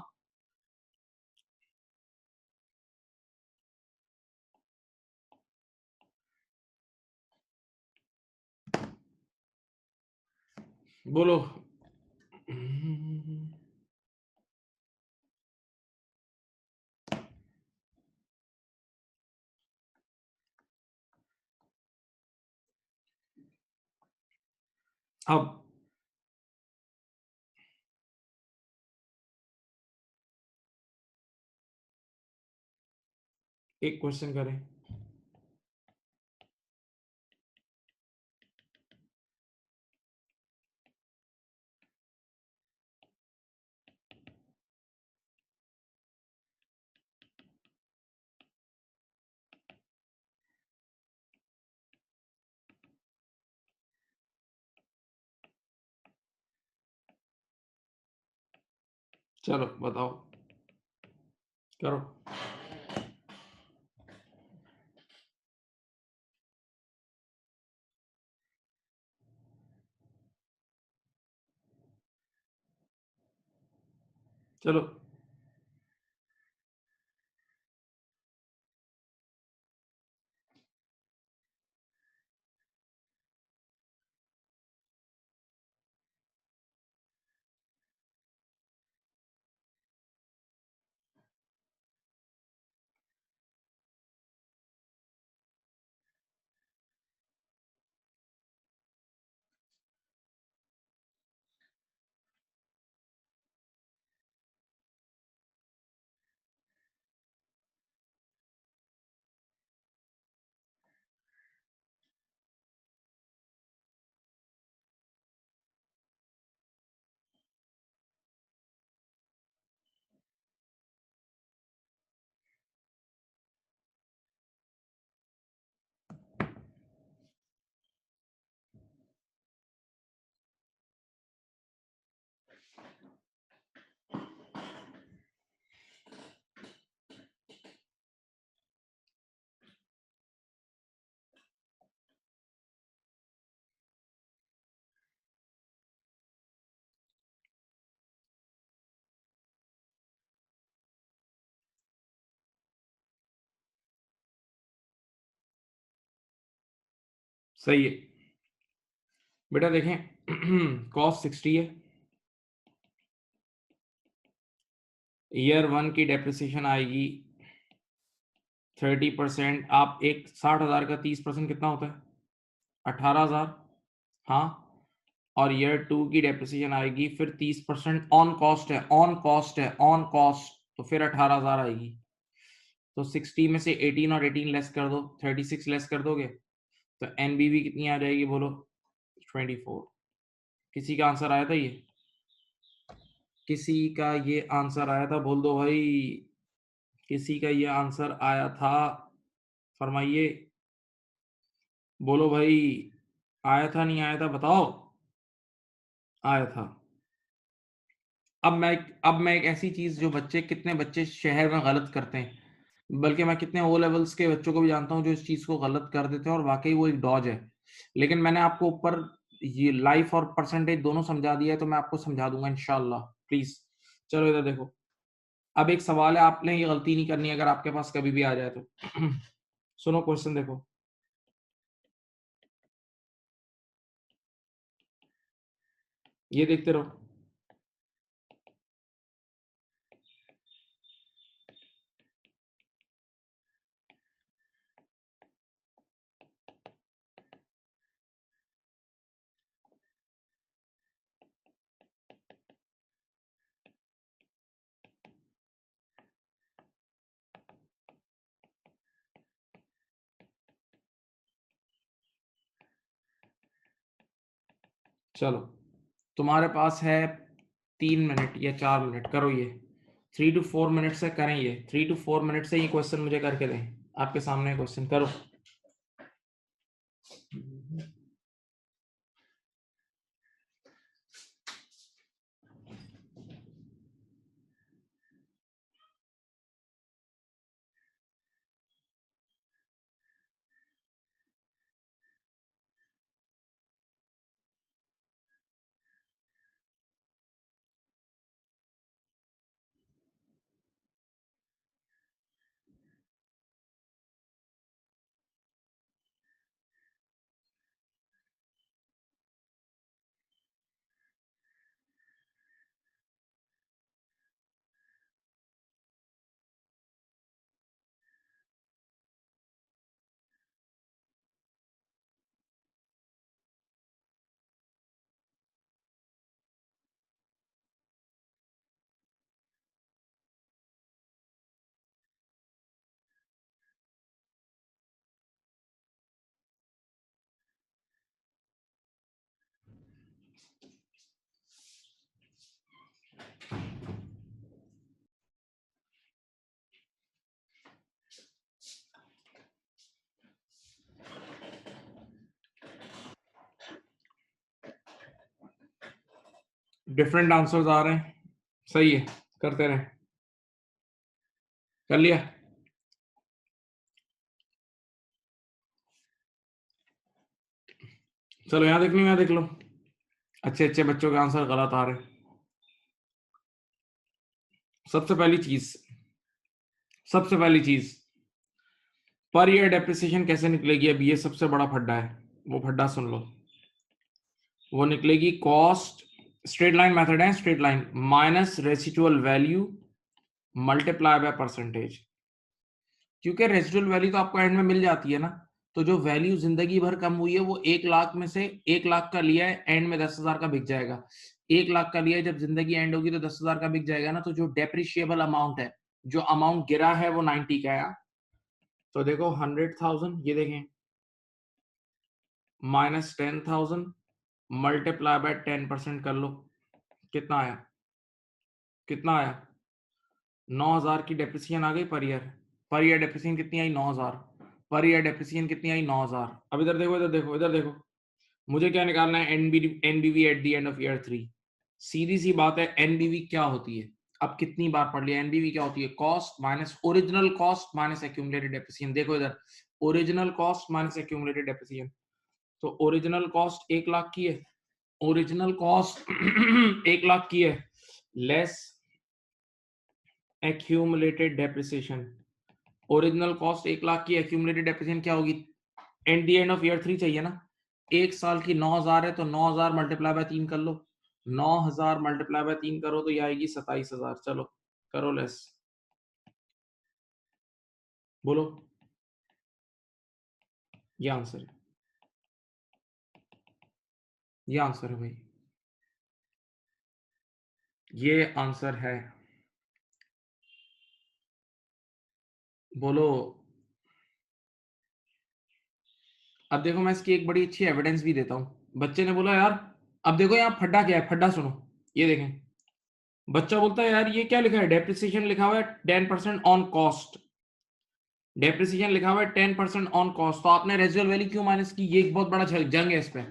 बोलो। अब एक क्वेश्चन करें, चलो बताओ, करो। चलो सही है बेटा, देखें कॉस्ट 60 है, ईयर 1 की डेप्रिसिएशन आएगी 30%। आप एक 60,000 का 30% कितना होता है? 18,000। हाँ, और ईयर 2 की डेप्रिसिएशन आएगी फिर 30% ऑन कॉस्ट है, ऑन कॉस्ट है, ऑन कॉस्ट, तो फिर 18,000 आएगी। तो 60 में से 18 और 18 लेस कर दो, 36 लेस कर दोगे तो एनबीवी कितनी आ जाएगी बोलो? 24। किसी का आंसर आया था ये? किसी का ये आंसर आया था? बोल दो भाई, किसी का ये आंसर आया था? फरमाइए, बोलो भाई, आया था नहीं आया था बताओ? आया था। अब मैं एक ऐसी चीज, जो बच्चे, कितने बच्चे शहर में गलत करते हैं, बल्कि मैं कितने ओ लेवल्स के बच्चों को भी जानता हूँ जो इस चीज को गलत कर देते हैं और वाकई वो एक डॉज है। लेकिन मैंने आपको ऊपर ये लाइफ और परसेंटेज दोनों समझा दिया है, तो मैं आपको समझा दूंगा इंशाल्लाह। प्लीज चलो इधर देखो। अब एक सवाल है, आपने ये गलती नहीं करनी अगर आपके पास कभी भी आ जाए तो। सुनो क्वेश्चन देखो। ये देखते रहो। चलो, तुम्हारे पास है 3 मिनट या 4 मिनट, करो ये। 3 to 4 मिनट से करें ये, 3 to 4 मिनट से ये क्वेश्चन मुझे करके दें। आपके सामने क्वेश्चन करो। डिफरेंट आंसर्स आ रहे हैं, सही है, करते रहे। कर लिया? चलो यहाँ देख लो, यहाँ देख लो। अच्छे अच्छे बच्चों के आंसर गलत आ रहे हैं। सबसे पहली चीज, सबसे पहली चीज, पर ईयर डेप्रिसिएशन कैसे निकलेगी? अब ये सबसे बड़ा फड्डा है, वो फड्डा सुन लो। वो निकलेगी कॉस्ट, स्ट्रेट लाइन मेथड है, straight line minus residual value multiply by percentage. क्योंकि रेसिडुअल वैल्यू तो आपको एंड में मिल जाती है ना, तो जो वैल्यू जिंदगी भर कम हुई है वो 1 लाख में से 1 लाख का लिया है, एंड में 10,000 का बिक जाएगा। 1 लाख का लिया है, जब जिंदगी एंड होगी तो 10,000 का बिक जाएगा ना। तो जो डेप्रिशिएबल अमाउंट है, जो अमाउंट गिरा है वो 90 का है। तो देखो 100,000, ये देखें, माइनस 10,000 मल्टीप्लाई बाय 10% कर लो, कितना आया? कितना आया? 9,000 की डेप्रिसिएशन आ गई पर ईयर। पर ईयर डेप्रिसिएशन कितनी आई? 9,000। पर ईयर डेप्रिसिएशन कितनी आई? 9,000। अब इधर देखो, इधर देखो, इधर देखो। मुझे क्या निकालना है? NBV at the end of year 3। सीधी सी बात है, एनबीवी क्या होती है? अब कितनी बार पढ़ लिया, एनबीवी क्या होती है? Cost minus original cost minus accumulated depreciation. देखो इधर, original cost minus accumulated depreciation. तो ओरिजिनल कॉस्ट 1 लाख की है, ओरिजिनल कॉस्ट 1 लाख की है, less accumulated depreciation. Original cost 1 lakh की, एक्यूमुलेटेड डेप्रिसिएशन क्या होगी? And the end of year 3 चाहिए ना। एक साल की 9,000 है, तो 9,000 मल्टीप्लाई बाय 3 कर लो। 9,000 मल्टीप्लाई बाय 3 करो तो ये आएगी 27,000। चलो करो लेस, बोलो। ये आंसर है, ये आंसर है भाई, ये आंसर है। बोलो। अब देखो मैं इसकी एक बड़ी अच्छी एविडेंस भी देता हूँ। बच्चे ने बोला यार, अब देखो यहाँ फड्डा क्या है, फड्डा सुनो, ये देखें। बच्चा बोलता है यार ये क्या लिखा है, डेप्रिसिएशन लिखा हुआ है 10% ऑन कॉस्ट। डेप्रिसिएशन लिखा हुआ है 10% ऑन कॉस्ट, तो आपने रेजिडुअल वैल्यू क्यों माइनस की? ये एक बहुत बड़ा जंग है इस पे।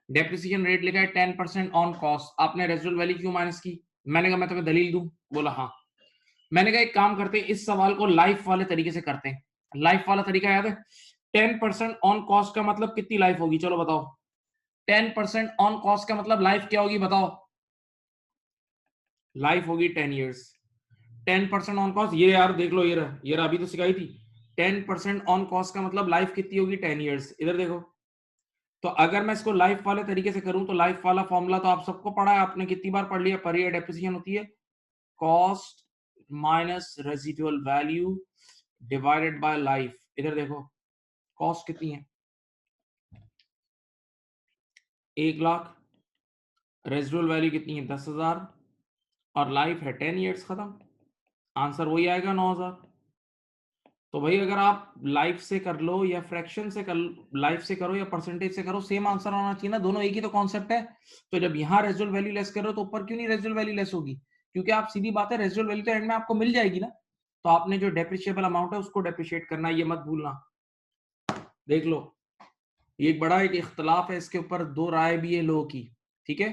डेप्रिसिएशन रेट लिखा है 10% ऑन कॉस्ट, आपने रेजिडुअल वैल्यू क्यों माइनस की? मैंने कहा मैं तुम्हें दलील दूं? बोला हाँ। मैंने कहा एक काम करते हैं, इस सवाल को लाइफ वाले तरीके से करते हैं। लाइफ वाला तरीका याद है? 10% ऑन कॉस्ट का मतलब कितनी लाइफ होगी, चलो बताओ। 10% ऑन कॉस्ट का मतलब लाइफ क्या होगी बताओ? लाइफ होगी 10 ईयर्स। 10% ऑन कॉस्ट, ये यार देख लो, ये रहा, अभी तो सिखाई थी। 10% ऑन कॉस्ट का मतलब लाइफ कितनी होगी? 10 ईयर्स। इधर देखो, तो अगर मैं इसको लाइफ वाले तरीके से करूं तो लाइफ वाला फॉर्मूला तो आप सबको पढ़ा है, आपने कितनी बार पढ़ लिया? पर ईयर डेप्रिसिएशन होती है cost minus residual value divided bye life. इधर देखो, कॉस्ट कितनी है? 1 लाख। रेजिडुअल वैल्यू कितनी है? 10,000। और लाइफ है 10 ईयर्स। खत्म। आंसर वही आएगा, 9,000। तो भाई अगर आप लाइफ से कर लो या फ्रैक्शन से कर, लाइफ से करो या परसेंटेज से करो, सेम आंसर आना चाहिए ना, दोनों एक ही तो कॉन्सेप्ट है। तो जब यहाँ रेजिडुअल वैल्यू लेस कर रहे हो तो ऊपर क्यों नहीं रेजिडुअल वैल्यू लेस होगी? क्योंकि आप सीधी बात है, रेजिडुअल वैल्यू तो एंड में आपको मिल जाएगी ना। तो आपने जो डेप्रिशिएबल अमाउंट है उसको डेप्रिशिएट करना, ये मत भूलना। देख लो, ये एक बड़ा एक इख्तलाफ है इसके ऊपर, दो राय भी है लोगों की। ठीक है,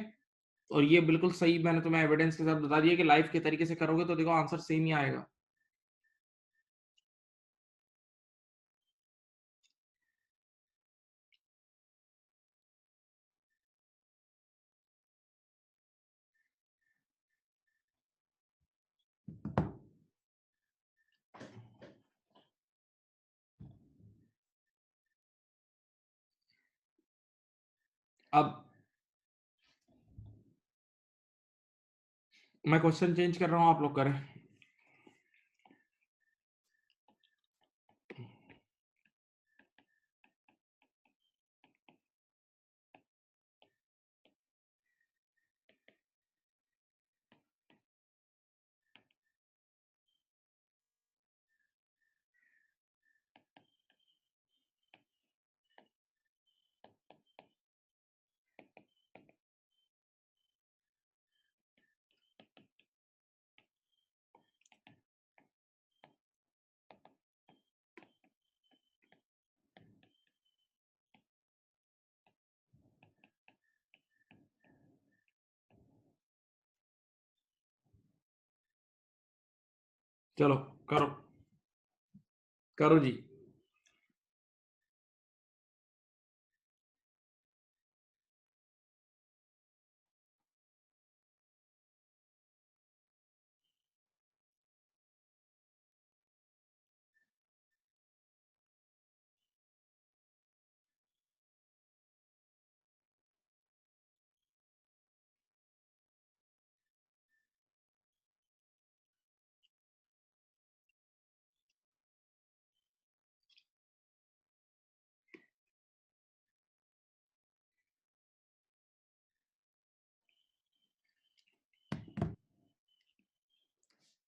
और ये बिल्कुल सही मैंने तुम्हें एविडेंस के साथ बता दिया कि लाइफ के तरीके से करोगे तो देखो आंसर सेम ही आएगा। अब मैं क्वेश्चन चेंज कर रहा हूं, आप लोग करें। चलो करो, करो जी।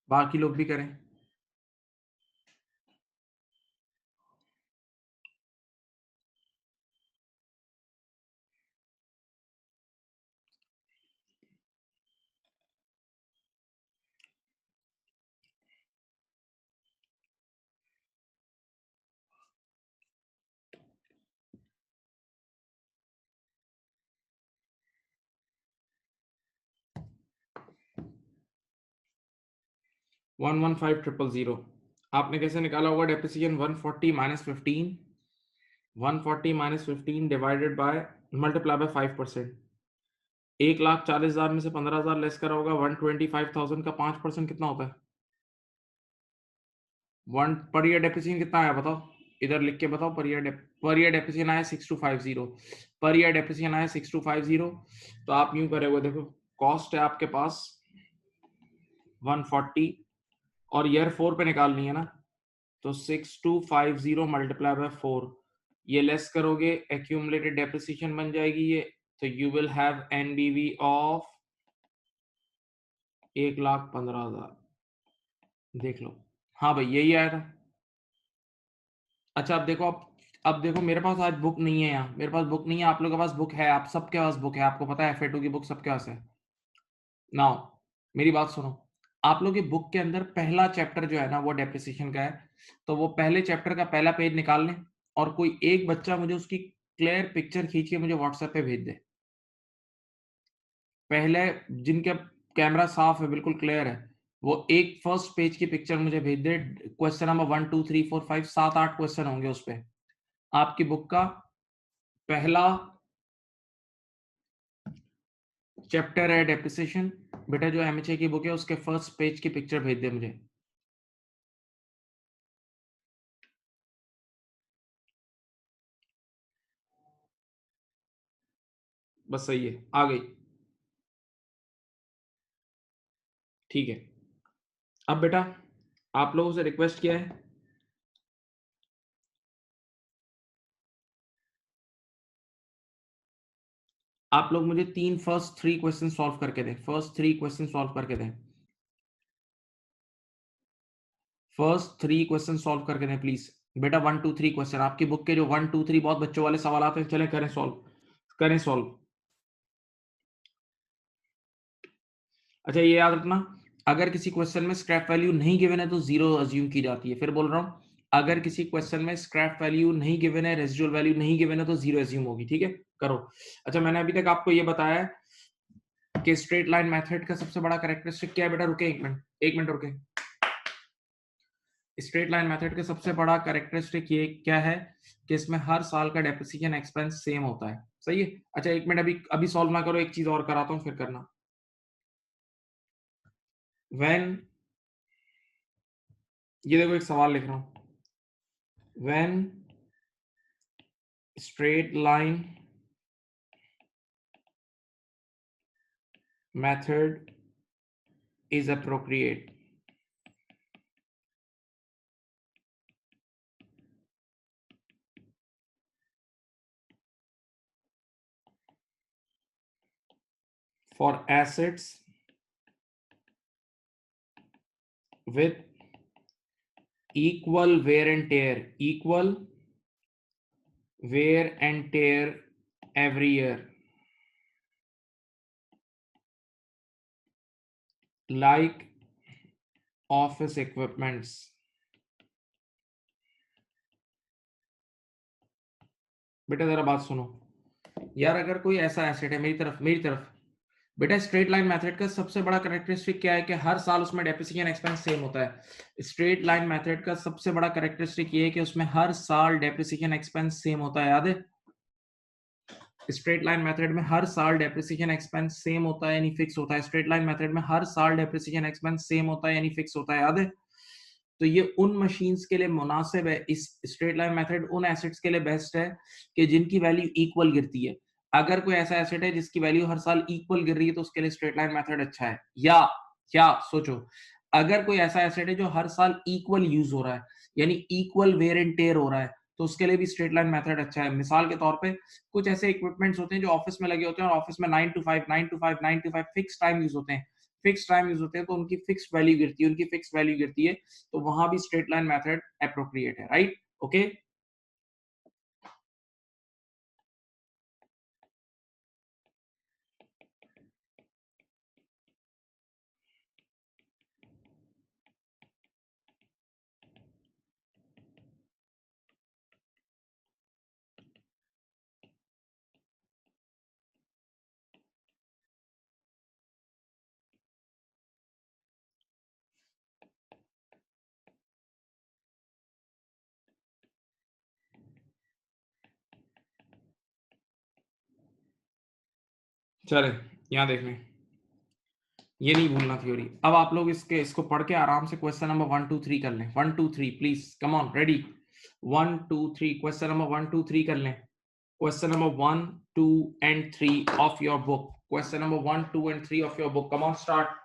बाकी लोग भी करें। 115,000। आपने कैसे निकाला होगा depreciation? 140 - 15 divided by, multiply by 5%। 1,40,000 में से 15,000 लेस करा होगा, 125,000 का 5% कितना होता है? वन पर ईयर डेप्रिसिएशन कितना आया बताओ? इधर लिख के बताओ। पर ईयर डेप्रिसिएशन आया 6250। पर ईयर डेप्रिसिएशन आया 6250। तो आप यूं करोगे, देखो कॉस्ट है आपके पास 140 और ईयर 4 पे निकालनी है ना, तो 6250 मल्टीप्लाई बाय 4, ये लेस करोगे एक्यूमुलेटेड डेप्रिसिएशन बन जाएगी ये। तो यू विल हैव एनबीवी ऑफ 1,15,000। देख लो, हाँ भाई यही आया था। अच्छा, अब देखो मेरे पास आज बुक नहीं है यहाँ, मेरे पास बुक नहीं है, आप लोगों के पास बुक है, आप सबके पास बुक है, आपको पता है FA2 की बुक सबके पास है। नाउ मेरी बात सुनो, आप लोग की बुक के अंदर पहला चैप्टर जो है ना वो डेप्रिसिएशन का है, तो वो पहले चैप्टर का पहला पेज निकाल लें और कोई एक बच्चा मुझे उसकी क्लियर पिक्चर खींच के मुझे व्हाट्सएप पे भेज दे। पहले जिनका कैमरा साफ है, बिल्कुल क्लियर है, वो एक फर्स्ट पेज की पिक्चर मुझे भेज दे। क्वेश्चन नंबर 1 2 3 4 5 7 8 क्वेश्चन होंगे उस पे। आपकी बुक का पहला चैप्टर है डेप्रिसिएशन, बेटा जो MHA की बुक है उसके फर्स्ट पेज की पिक्चर भेज दे मुझे। बस सही है, आ गई। ठीक है, अब बेटा आप लोगों से रिक्वेस्ट किया है, आप लोग मुझे फर्स्ट थ्री क्वेश्चन सॉल्व करके दें, फर्स्ट थ्री क्वेश्चन सॉल्व करके दें, फर्स्ट थ्री क्वेश्चन सॉल्व करके दें प्लीज। बेटा 1 2 3 क्वेश्चन आपकी बुक के जो 1 2 3 बहुत बच्चों वाले सवाल आते हैं, चलें करें सॉल्व, करें सॉल्व। अच्छा ये याद रखना, अगर किसी क्वेश्चन में स्क्रैप वैल्यू नहीं गिवन है तो जीरो अज्यूम की जाती है। फिर बोल रहा हूं, अगर किसी क्वेश्चन में स्क्रैप वैल्यू नहीं गिवन है, रेसिडुअल वैल्यू नहीं गिवन है तो जीरो अज्यूम होगी। ठीक है, करो। अच्छा मैंने अभी तक आपको ये बताया है कि स्ट्रेट लाइन मेथड का सबसे बड़ा कैरेक्टरिस्टिक क्या है। बेटा रुके एक मिनट रुके। स्ट्रेट लाइन मेथड का सबसे बड़ा कैरेक्टरिस्टिक ये क्या है कि इसमें हर साल का डेप्रिसिएशन एक्सपेंस सेम होता है। सही है। अच्छा एक मिनट, अभी अभी सॉल्व ना करो, एक चीज और कराता हूं फिर करना। व्हेन, ये देखो एक सवाल लिख रहा हूं, when straight line method is appropriate for assets with equal wear and tear, equal wear and tear every year, like office equipments। बेटा जरा बात सुनो यार, अगर कोई ऐसा एसेट है, मेरी तरफ बेटा, स्ट्रेट लाइन मेथड का सबसे बड़ा कैरेक्टरिस्टिक क्या है कि हर साल उसमें डेप्रिसिएशन एक्सपेंस सेम होता है। स्ट्रेट लाइन मेथड का सबसे बड़ा कैरेक्टरिस्टिक ये है कि उसमें हर साल डेप्रिसिएशन एक्सपेंस सेम होता है, याद है। स्ट्रेट लाइन मेथड में हर साल डेप्रिसिएशन एक्सपेंस सेम होता है यानी फिक्स होता है। स्ट्रेट लाइन मेथड में हर साल डेप्रिसिएशन एक्सपेंस सेम होता है यानी फिक्स होता है, याद है। तो ये उन मशीन्स के लिए मुनासिब है, इस स्ट्रेट लाइन मेथड उन एसेट्स के लिए बेस्ट है कि जिनकी वैल्यू इक्वल गिरती है। अगर कोई ऐसा एसेट है जिसकी वैल्यू हर साल इक्वल गिर रही है तो उसके लिए स्ट्रेट लाइन मेथड अच्छा है। या क्या सोचो, अगर कोई ऐसा एसेट है जो हर साल इक्वल यूज हो रहा है यानी इक्वल वेयर एंड टेयर हो रहा है तो उसके लिए भी स्ट्रेट लाइन मेथड अच्छा है। मिसाल के तौर पे कुछ ऐसे इक्विपमेंट्स होते हैं जो ऑफिस में लगे होते हैं और ऑफिस में 9 to 5 फिक्स टाइम यूज होते हैं, फिक्स टाइम यूज होते हैं तो उनकी फिक्स वैल्यू गिरती है, उनकी फिक्स वैल्यू गिरती है, तो वहां भी स्ट्रेट लाइन मेथड अप्रोप्रिएट है, राइट। ओके चले, यहाँ देख लें, ये नहीं भूलना थ्योरी। अब आप लोग इसको पढ़ के आराम से क्वेश्चन नंबर 1 2 3 कर लें। 1 2 3 please come on, ready. 1 2 3 question number 1 2 3 कर लें। Question number 1 2 and 3 of your book, question number 1 2 and 3 of your book, come on start.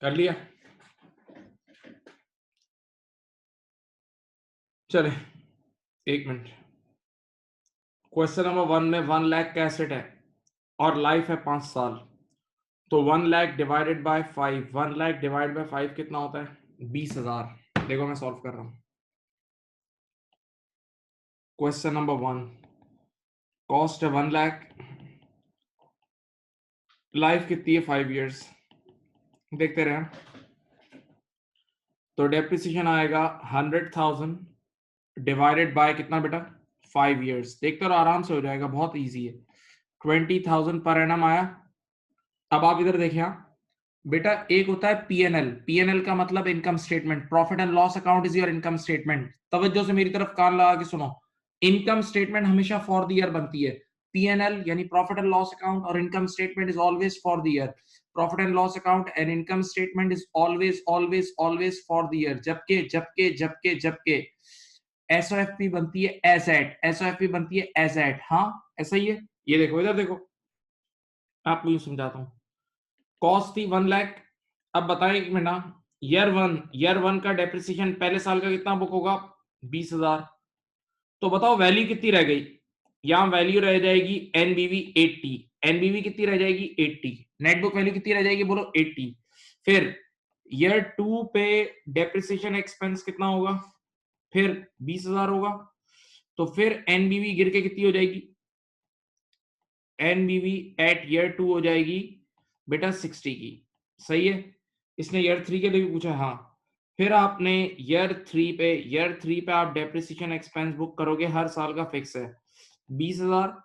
कर लिया? चले, एक मिनट। क्वेश्चन नंबर 1 में 1 लाख का एसेट है और लाइफ है 5 साल, तो 1 lakh divided by 5, 1 lakh divide by 5 कितना होता है? 20,000। देखो मैं सॉल्व कर रहा हूं। क्वेश्चन नंबर 1, कॉस्ट है 1 लाख, लाइफ कितनी है? 5 इयर्स। देखते रहे। तो डेप्रिसिएशन आएगा 100,000 डिवाइडेड बाय कितना बेटा? 5 इयर्स। देखते रहो, आराम से हो जाएगा, बहुत इजी है। 20,000 पर एनम आया। अब आप इधर देखिए, बेटा एक होता है पीएनएल। पीएनएल का मतलब income statement, profit and loss account is your income statement. तवज्जो से मेरी तरफ कान लगा के सुनो। इनकम स्टेटमेंट हमेशा फॉर द ईयर बनती है। पीएनएल यानी प्रॉफिट एंड लॉस अकाउंट और income statement is always for the year. Profit and loss account and income statement is always always always for the year. जबकि एसओएफपी बनती है as eight, एसओएफपी बनती है as eight. हाँ ऐसा ही है। ये देखो, इधर देखो, आपको यूं समझाता हूं। कॉस्ट थी 1 लाख। अब बताएं एक मिनट, ईयर वन का डेप्रिसिएशन पहले साल का कितना बुक होगा? 20,000। तो बताओ वैल्यू कितनी रह गई? यहां वैल्यू रह जाएगी एनबीवी 80। एनबीवी कितनी रह जाएगी? 80। नेटबुक वैल्यू कितनी रह जाएगी? बोलो 80। फिर ईयर 2 पे डेप्रिसिएशन एक्सपेंस कितना होगा? फिर 20,000 होगा। तो फिर एनबीवी गिर के कितनी हो जाएगी? एनबीवी एट ईयर 2 हो जाएगी बेटा 60 की। सही है। इसने ईयर 3 के लिए भी पूछा। हाँ। फिर आपने ईयर 3 पे आप डेप्रिसिएशन एक्सपेंस बुक करोगे, हर साल का फिक्स है 20,000।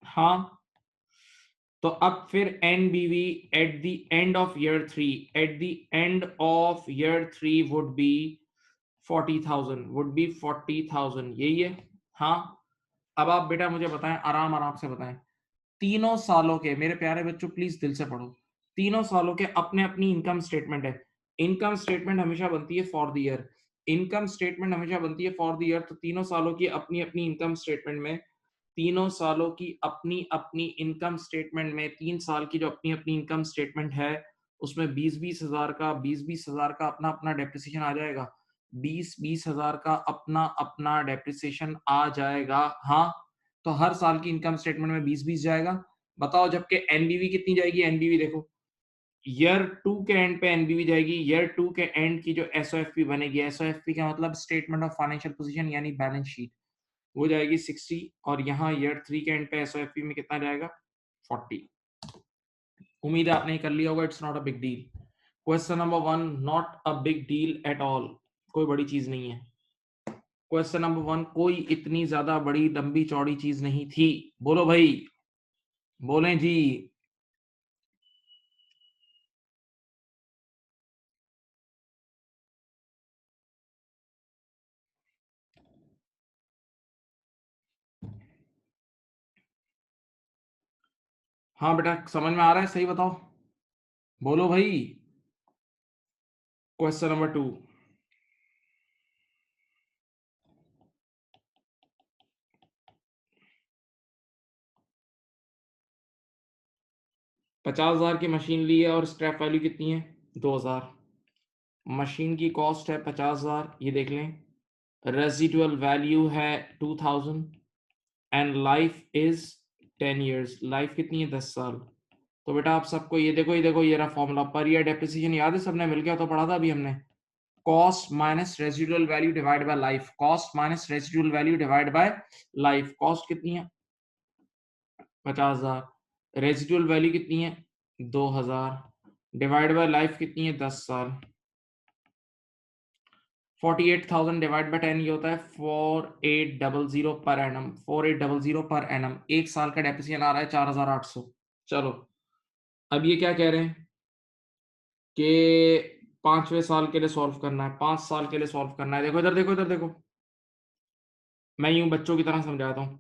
हाँ। तो अब फिर NBV at the end of year 3 would be 40,000, यही है। हाँ। अब आप बेटा मुझे बताएं, आराम आराम से बताएं। तीनों सालों के, मेरे प्यारे बच्चों प्लीज दिल से पढ़ो, तीनों सालों के अपने अपनी इनकम स्टेटमेंट है। इनकम स्टेटमेंट हमेशा बनती है for the year. Income statement हमेशा बनती है फॉर द ईयर। तो तीनों सालों की अपनी अपनी इनकम स्टेटमेंट में, तीनों सालों की अपनी अपनी इनकम स्टेटमेंट में, 3 साल की जो अपनी अपनी इनकम स्टेटमेंट है, उसमें 20,000 का अपना अपना डेप्रिसिएशन आ जाएगा। 20,000 का अपना अपना डेप्रिसिएशन आ जाएगा। हाँ। तो हर साल की इनकम स्टेटमेंट में 20 जाएगा। बताओ जबकि एनबीवी कितनी जाएगी? एनबीवी देखो, ईयर 2 के एंड पे एनबीवी जाएगी। ईयर 2 के एंड की जो एसओएफपी बनेगी, एसओएफपी का मतलब स्टेटमेंट ऑफ फाइनेंशियल पोजीशन यानी बैलेंस शीट, वो जाएगी 60। और यहाँ ईयर 3 के एंड पे एसओएफपी में कितना जाएगा? 40। उम्मीद है आपने कर लिया होगा। It's not a big deal. Question number 1, not a big deal at all, कोई बड़ी चीज नहीं है। क्वेश्चन नंबर 1, कोई इतनी ज्यादा बड़ी लंबी चौड़ी चीज नहीं थी। बोलो भाई, बोलें जी। हाँ बेटा समझ में आ रहा है? सही बताओ, बोलो भाई। क्वेश्चन नंबर 2, 50,000 की मशीन ली है और स्क्रैप वैल्यू कितनी है? 2,000। मशीन की कॉस्ट है 50,000, ये देख लें। रेजिडुअल वैल्यू है 2,000 and life is 10 years. Life कितनी है? 10 साल। तो बेटा आप सबको ये देखो, ये रहा फॉर्मूला। पर ईयर डेप्रिसिएशन याद है? सबने मिलकर तो पढ़ा था अभी हमने। Cost minus residual value divide by life. Cost minus residual value divide by life. Cost कितनी है? 50,000। रेजिडुअल वैल्यू कितनी है? 2,000 डिवाइड बाय लाइफ कितनी है? 10 साल। 48,000 डिवाइड बाय 10 ये होता है 4800 पर एनम। 4800 per annum. एक साल का डेप्रिसिएशन आ रहा है 4,800। चलो, अब ये क्या कह रहे हैं कि 5वें साल के लिए सॉल्व करना है, 5 साल के लिए सॉल्व करना है। देखो इधर देखो, इधर देखो, मैं यूं बच्चों की तरह समझाता हूं।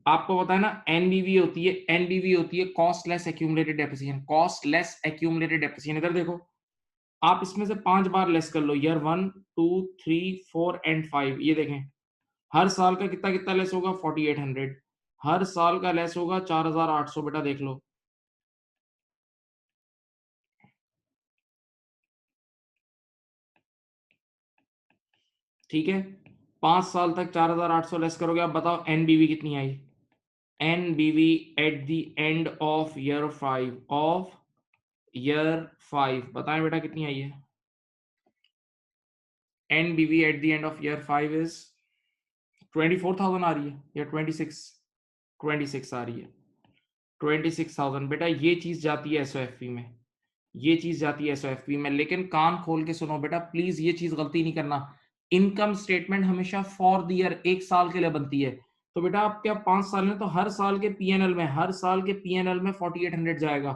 आपको पता है ना, एनबीवी होती है cost less accumulated depreciation. Cost less accumulated depreciation, इधर देखो, आप इसमें से 5 बार लेस कर लो। Year 1, 2, 3, 4 and 5। ये देखें, हर साल का कितना कितना लेस होगा? 4800। हर साल का लेस होगा 4,800। बेटा देख लो, ठीक है, 5 साल तक 4800 लेस करोगे। अब बताओ एनबीवी कितनी आई? NBV at the end of year 5 of year 5 बताएं बेटा कितनी आई है? NBV at the end of year 5 is 24,000 आ रही है या 26 आ रही है? 26,000 बेटा ये चीज जाती है एसओएफपी में, ये चीज जाती है एसओएफपी में। लेकिन कान खोल के सुनो बेटा प्लीज, ये चीज गलती नहीं करना। इनकम स्टेटमेंट हमेशा फॉर द ईयर, एक साल के लिए बनती है। तो बेटा आप क्या 5 साल में, तो हर साल के पीएनएल में, हर साल के पीएनएल में 4800 जाएगा।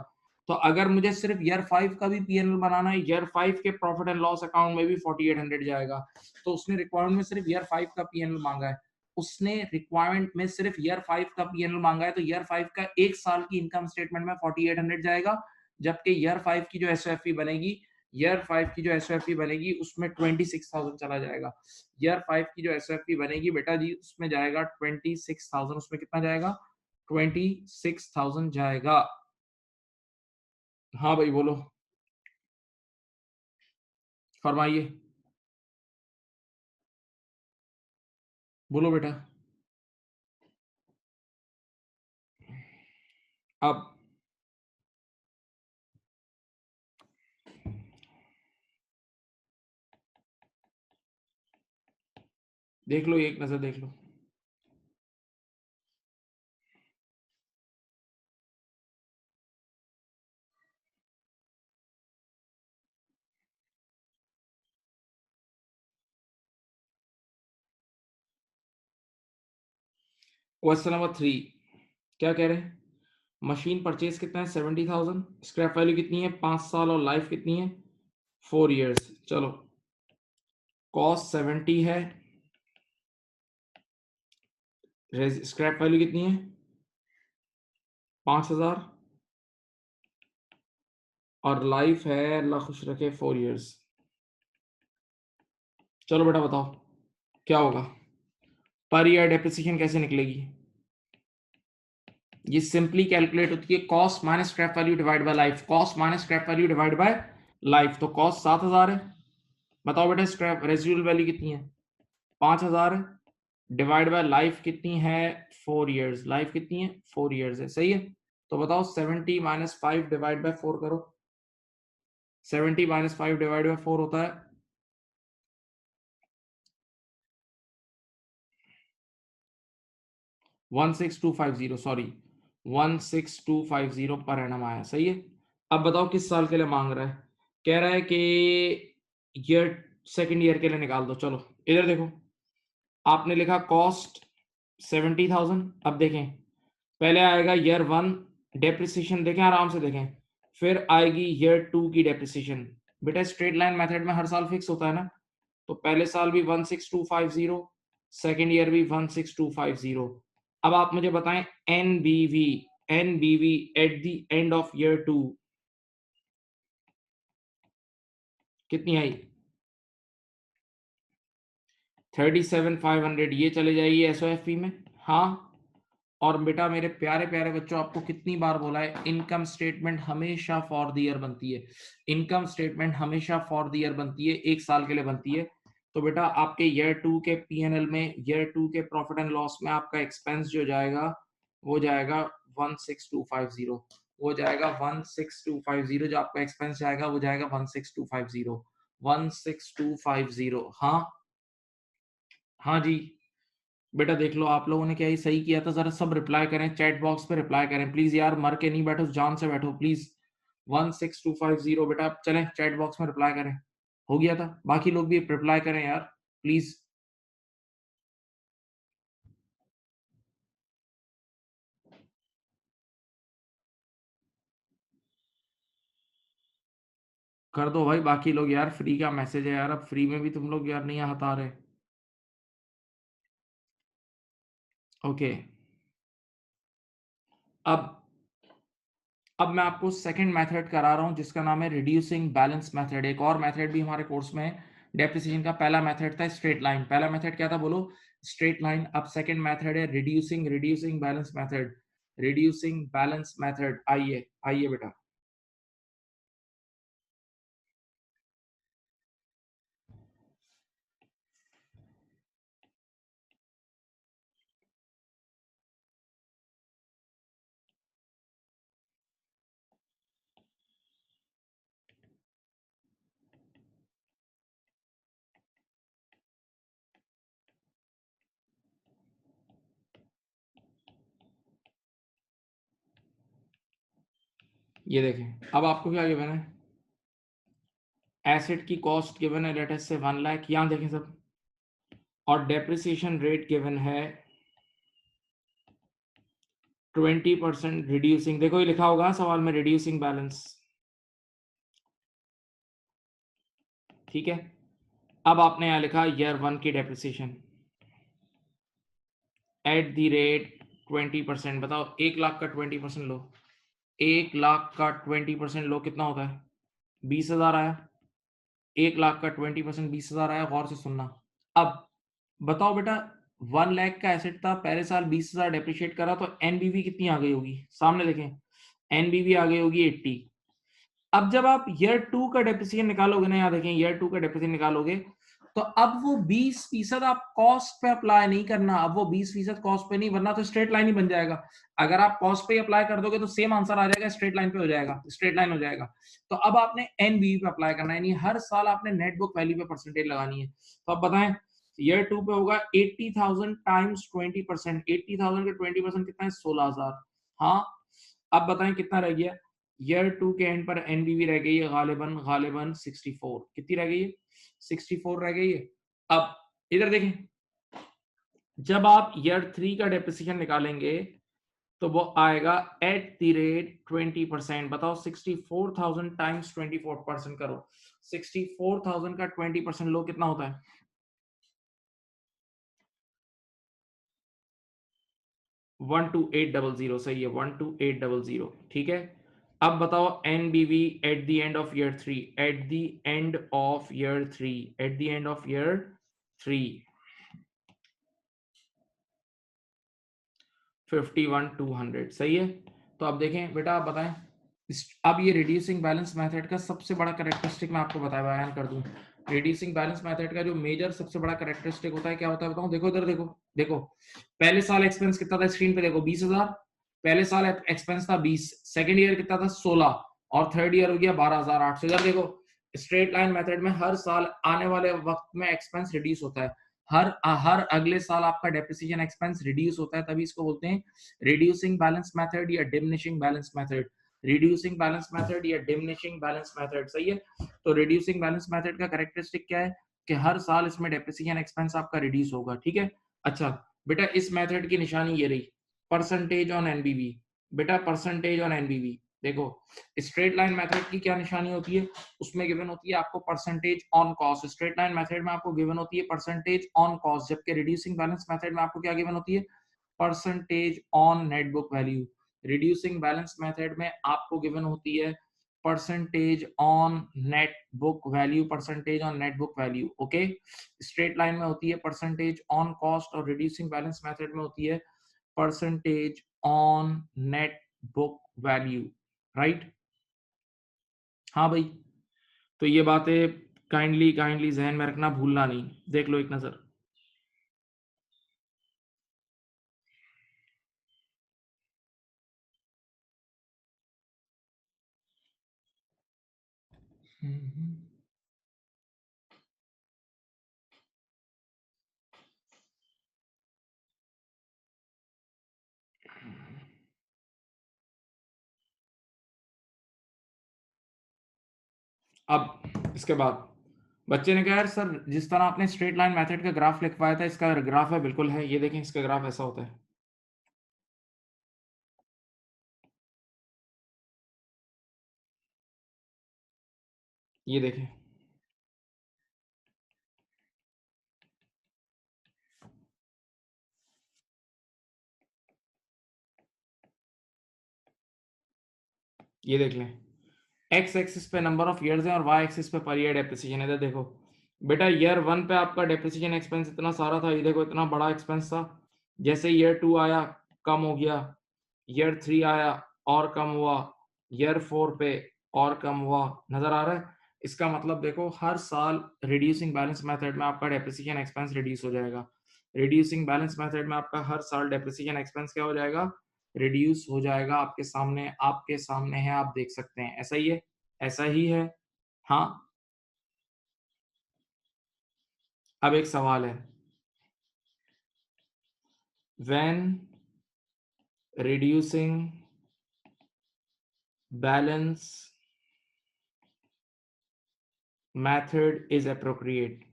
तो अगर मुझे सिर्फ ईयर 5 का भी पीएनएल बनाना है, ईयर 5 के प्रॉफिट एंड लॉस अकाउंट में भी 4800 जाएगा। तो उसने रिक्वायरमेंट में सिर्फ ईयर 5 का पीएनएल मांगा है, उसने रिक्वायरमेंट में सिर्फ ईयर 5 का पीएनएल मांगा है, तो ईयर 5 का एक साल की इनकम स्टेटमेंट में 4800 जाएगा। जबकि ईयर 5 की जो एसओएफपी बनेगी, ईयर 5 की जो एसओएफपी बनेगी उसमें 26,000 चला जाएगा। ईयर 5 की जो एसओएफपी बनेगी बेटा जी उसमें जाएगा 26,000, उसमें कितना जाएगा? 26,000 जाएगा। हाँ भाई बोलो, फरमाइए, बोलो बेटा। अब देख लो, एक नजर देख लो। क्वेश्चन नंबर 3 क्या कह रहे हैं? मशीन परचेज कितना है? 70,000। स्क्रैप वैल्यू कितनी है? 5 साल। और लाइफ कितनी है? 4 इयर्स। चलो, कॉस्ट 70 है, स्क्रैप वैल्यू कितनी है? 5,000, और लाइफ है अल्लाह खुश रखे 4 इयर्स। चलो बेटा बताओ क्या होगा? पर ईयर डेप्रिसिएशन कैसे निकलेगी? ये सिंपली कैलकुलेट होती है cost minus scrap value divide by life, cost minus scrap value divide by life. तो कॉस्ट 7,000 है, बताओ बेटा स्क्रैप रेजिडुअल वैल्यू कितनी है? 5,000 है, डिवाइड बाय लाइफ कितनी है? 4 इयर्स। लाइफ कितनी है? 4 इयर्स है, सही है। तो बताओ 70 माइनस 5 डिवाइड बाय 4 करो। 70 माइनस 5 डिवाइड बाय 4 होता है 16,250, सॉरी 16,250 पर एनम आया, सही है। अब बताओ किस साल के लिए मांग रहा है? कह रहा है कि ईयर, सेकंड ईयर के लिए निकाल दो। चलो इधर देखो, आपने लिखा कॉस्ट 70,000। अब देखें, पहले आएगा ईयर 1 डेप्रिसिएशन, देखें आराम से देखें, फिर आएगी ईयर 2 की डेप्रिसिएशन। बेटा स्ट्रेट लाइन मेथड में हर साल फिक्स होता है ना, तो पहले साल भी 16,250, सेकेंड ईयर भी 16,250। अब आप मुझे बताएं NBV, NBV at the end of year 2 कितनी आई? 37,500, ये चले जाइए एसओएफपी में। हाँ, और बेटा मेरे प्यारे प्यारे बच्चों, आपको कितनी बार बोला है, इनकम स्टेटमेंट हमेशा फॉर द ईयर बनती है। इनकम स्टेटमेंट हमेशा फॉर द ईयर बनती है, एक साल के लिए बनती है। तो बेटा आपके ईयर 2 के पीएनएल में, ईयर 2 के प्रॉफिट एंड लॉस में आपका एक्सपेंस जो जाएगा वो जाएगा 16,250, वो जाएगा 16,250। जो आपका एक्सपेंस जाएगा वो जाएगा 16,250, 16,250। हाँ, हाँ जी। बेटा देख लो, आप लोगों ने क्या ही सही किया था, जरा सब रिप्लाई करें, चैट बॉक्स पे रिप्लाई करें प्लीज यार, मर के नहीं बैठो, जान से बैठो प्लीज। 16,250 बेटा, आप चलें चैट बॉक्स में रिप्लाई करें। हो गया था, बाकी लोग भी रिप्लाई करें यार प्लीज। कर दो भाई बाकी लोग यार, फ्री का मैसेज है यार, अब फ्री में भी तुम लोग यार नहीं हता रहे। ओके, अब अब मैं आपको सेकंड मेथड करा रहा हूं जिसका नाम है रिड्यूसिंग बैलेंस मेथड। एक और मेथड भी हमारे कोर्स में है डेप्रिसिएशन का। पहला मेथड था स्ट्रेट लाइन, पहला मेथड क्या था बोलो? Straight line. अब सेकंड मेथड है reducing reducing balance method, reducing balance method. आइए आइए बेटा, ये देखें, अब आपको क्या गिवन है, एसेट की कॉस्ट गिवन है लेट अस से 1 लाख, यहां देखें सब, और डेप्रिसिएशन रेट गिवन है 20% रिड्यूसिंग, देखो ये लिखा होगा सवाल में रिड्यूसिंग बैलेंस, ठीक है। अब आपने यहां लिखा ईयर 1 की डेप्रिसिएशन एट द रेट 20%, बताओ 1 लाख का 20% लो, 1 लाख का 20% लो, कितना होता है, 20,000 आया। 1 लाख का 20% 20,000 आया, गौर से सुनना। अब बताओ बेटा, 1 लाख का एसेट था, पहले साल 20,000 डेप्रिशिएट करा, तो एनबीवी कितनी आ गई होगी, सामने देखें, एनबीवी आ गई होगी 80। अब जब आप ईयर 2 का डेप्रिसिएशन निकालोगे ना, यहाँ देखें ईयर 2 का डेप्रिसिएशन निकालोगे, तो अब वो 20% आप कॉस्ट पे अप्लाई नहीं करना, अब वो 20% कॉस्ट पे नहीं, वरना तो स्ट्रेट लाइन ही बन जाएगा। अगर आप कॉस्ट पे अप्लाई कर दोगे तो सेम आंसर आ जाएगा, स्ट्रेट लाइन पे हो जाएगा, स्ट्रेट लाइन हो जाएगा। तो अब आपने एनबीवी पे अप्लाई करना है, यानी हर साल आपने नेट बुक वैल्यू पे परसेंटेज लगानी है। तो अब बताएं, ईयर 2 पे होगा 80,000 टाइम्स 20%, 80,000 का 20% कितना है, 16,000। हाँ, अब बताएं कितना रह गया, ईयर 2 के एंड पर एनबीवी रह गई है गालिबन गालिबन 64, कितनी रह गई है, 64 रह गई है। अब इधर देखें, जब आप ईयर 3 का डेप्रिसिएशन निकालेंगे तो वो आएगा एट द रेट 20%, बताओ 64,000 टाइम्स 24% करो, 64,000 का 20% लो, कितना होता है, 12800, सही है, 12800, ठीक है। अब बताओ NBV at the end of year 3, at the end of year 3, at the end of year 3, 51,200, सही है। तो अब देखें बेटा, आप बताएं, अब ये रिड्यूसिंग बैलेंस मेथड का सबसे बड़ा कैरेक्टरिस्टिक मैं आपको बयान कर दूं। रिड्यूसिंग बैलेंस मेथड का जो मेजर सबसे बड़ा कैरेक्टरिस्टिक होता है, क्या होता है बताऊं, देखो इधर देखो, देखो पहले साल एक्सपेंस कितना था, स्क्रीन पे देखो 20,000, पहले साल एक्सपेंस था 20, सेकंड ईयर कितना था 16, और थर्ड ईयर हो गया 12,800। इधर देखो, स्ट्रेट लाइन मेथड में हर साल आने वाले वक्त में एक्सपेंस रिड्यूस होता है, हर हर अगले साल आपका डेप्रिसिएशन एक्सपेंस रिड्यूस होता है, तभी इसको बोलते हैं रिड्यूसिंग बैलेंस मेथड या diminishing balance method, reducing balance method या डिमिनिशिंग बैलेंस मेथड, सही है। तो रिड्यूसिंग बैलेंस मेथड का कैरेक्टरिस्टिक क्या है कि हर साल इसमें डेप्रिसिएशन एक्सपेंस आपका रिड्यूस होगा, ठीक है। अच्छा बेटा, इस मेथड की निशानी ये रही, परसेंटेज ऑन एनबीवी, बेटा परसेंटेज ऑन एनबीवी, देखो स्ट्रेट लाइन मेथड की क्या निशानी होती है, उसमें गिवन होती है आपको percentage on cost, straight line method में आपको गिवन होती है परसेंटेज ऑन कॉस्ट, जबकि रिड्यूसिंग बैलेंस मेथड में आपको क्या गिवन होती है, percentage on net book value. Reducing balance method में आपको गिवन होती है percentage on net book value, percentage on net book value, okay. Straight line में होती है परसेंटेज ऑन कॉस्ट, और रिड्यूसिंग बैलेंस मेथड में होती है percentage on net book value, right. हाँ भाई, तो ये बातें काइंडली काइंडली जहन में रखना, भूलना नहीं, देख लो एक नजर। अब इसके बाद बच्चे ने कहा यार सर, जिस तरह आपने स्ट्रेट लाइन मेथड का ग्राफ लिखवाया था, इसका ग्राफ है, बिल्कुल है, ये देखें इसका ग्राफ ऐसा होता है, ये देखें, ये देख लें, एक्स एक्सिस पे नंबर ऑफ ईयर्स है और वाई एक्सिस पे पर ईयर डेप्रिसिएशन है। इधर देखो बेटा, ईयर 1 पे आपका डेप्रिसिएशन एक्सपेंस इतना सारा था, ये देखो इतना बड़ा एक्सपेंस था, जैसे ईयर 2 आया कम हो गया, ईयर 3 आया और कम हुआ, ईयर 4 पे और कम हुआ, नजर आ रहा है। इसका मतलब देखो, हर साल रिड्यूसिंग बैलेंस मेथड में आपका डेप्रिसिएशन एक्सपेंस रिड्यूस हो जाएगा, रिड्यूसिंग बैलेंस मेथड में आपका हर साल डेप्रिसिएशन एक्सपेंस क्या हो जाएगा, रिड्यूस हो जाएगा। आपके सामने है, आप देख सकते हैं, ऐसा ही है, ऐसा ही है। हाँ, अब एक सवाल है, when reducing balance method is appropriate.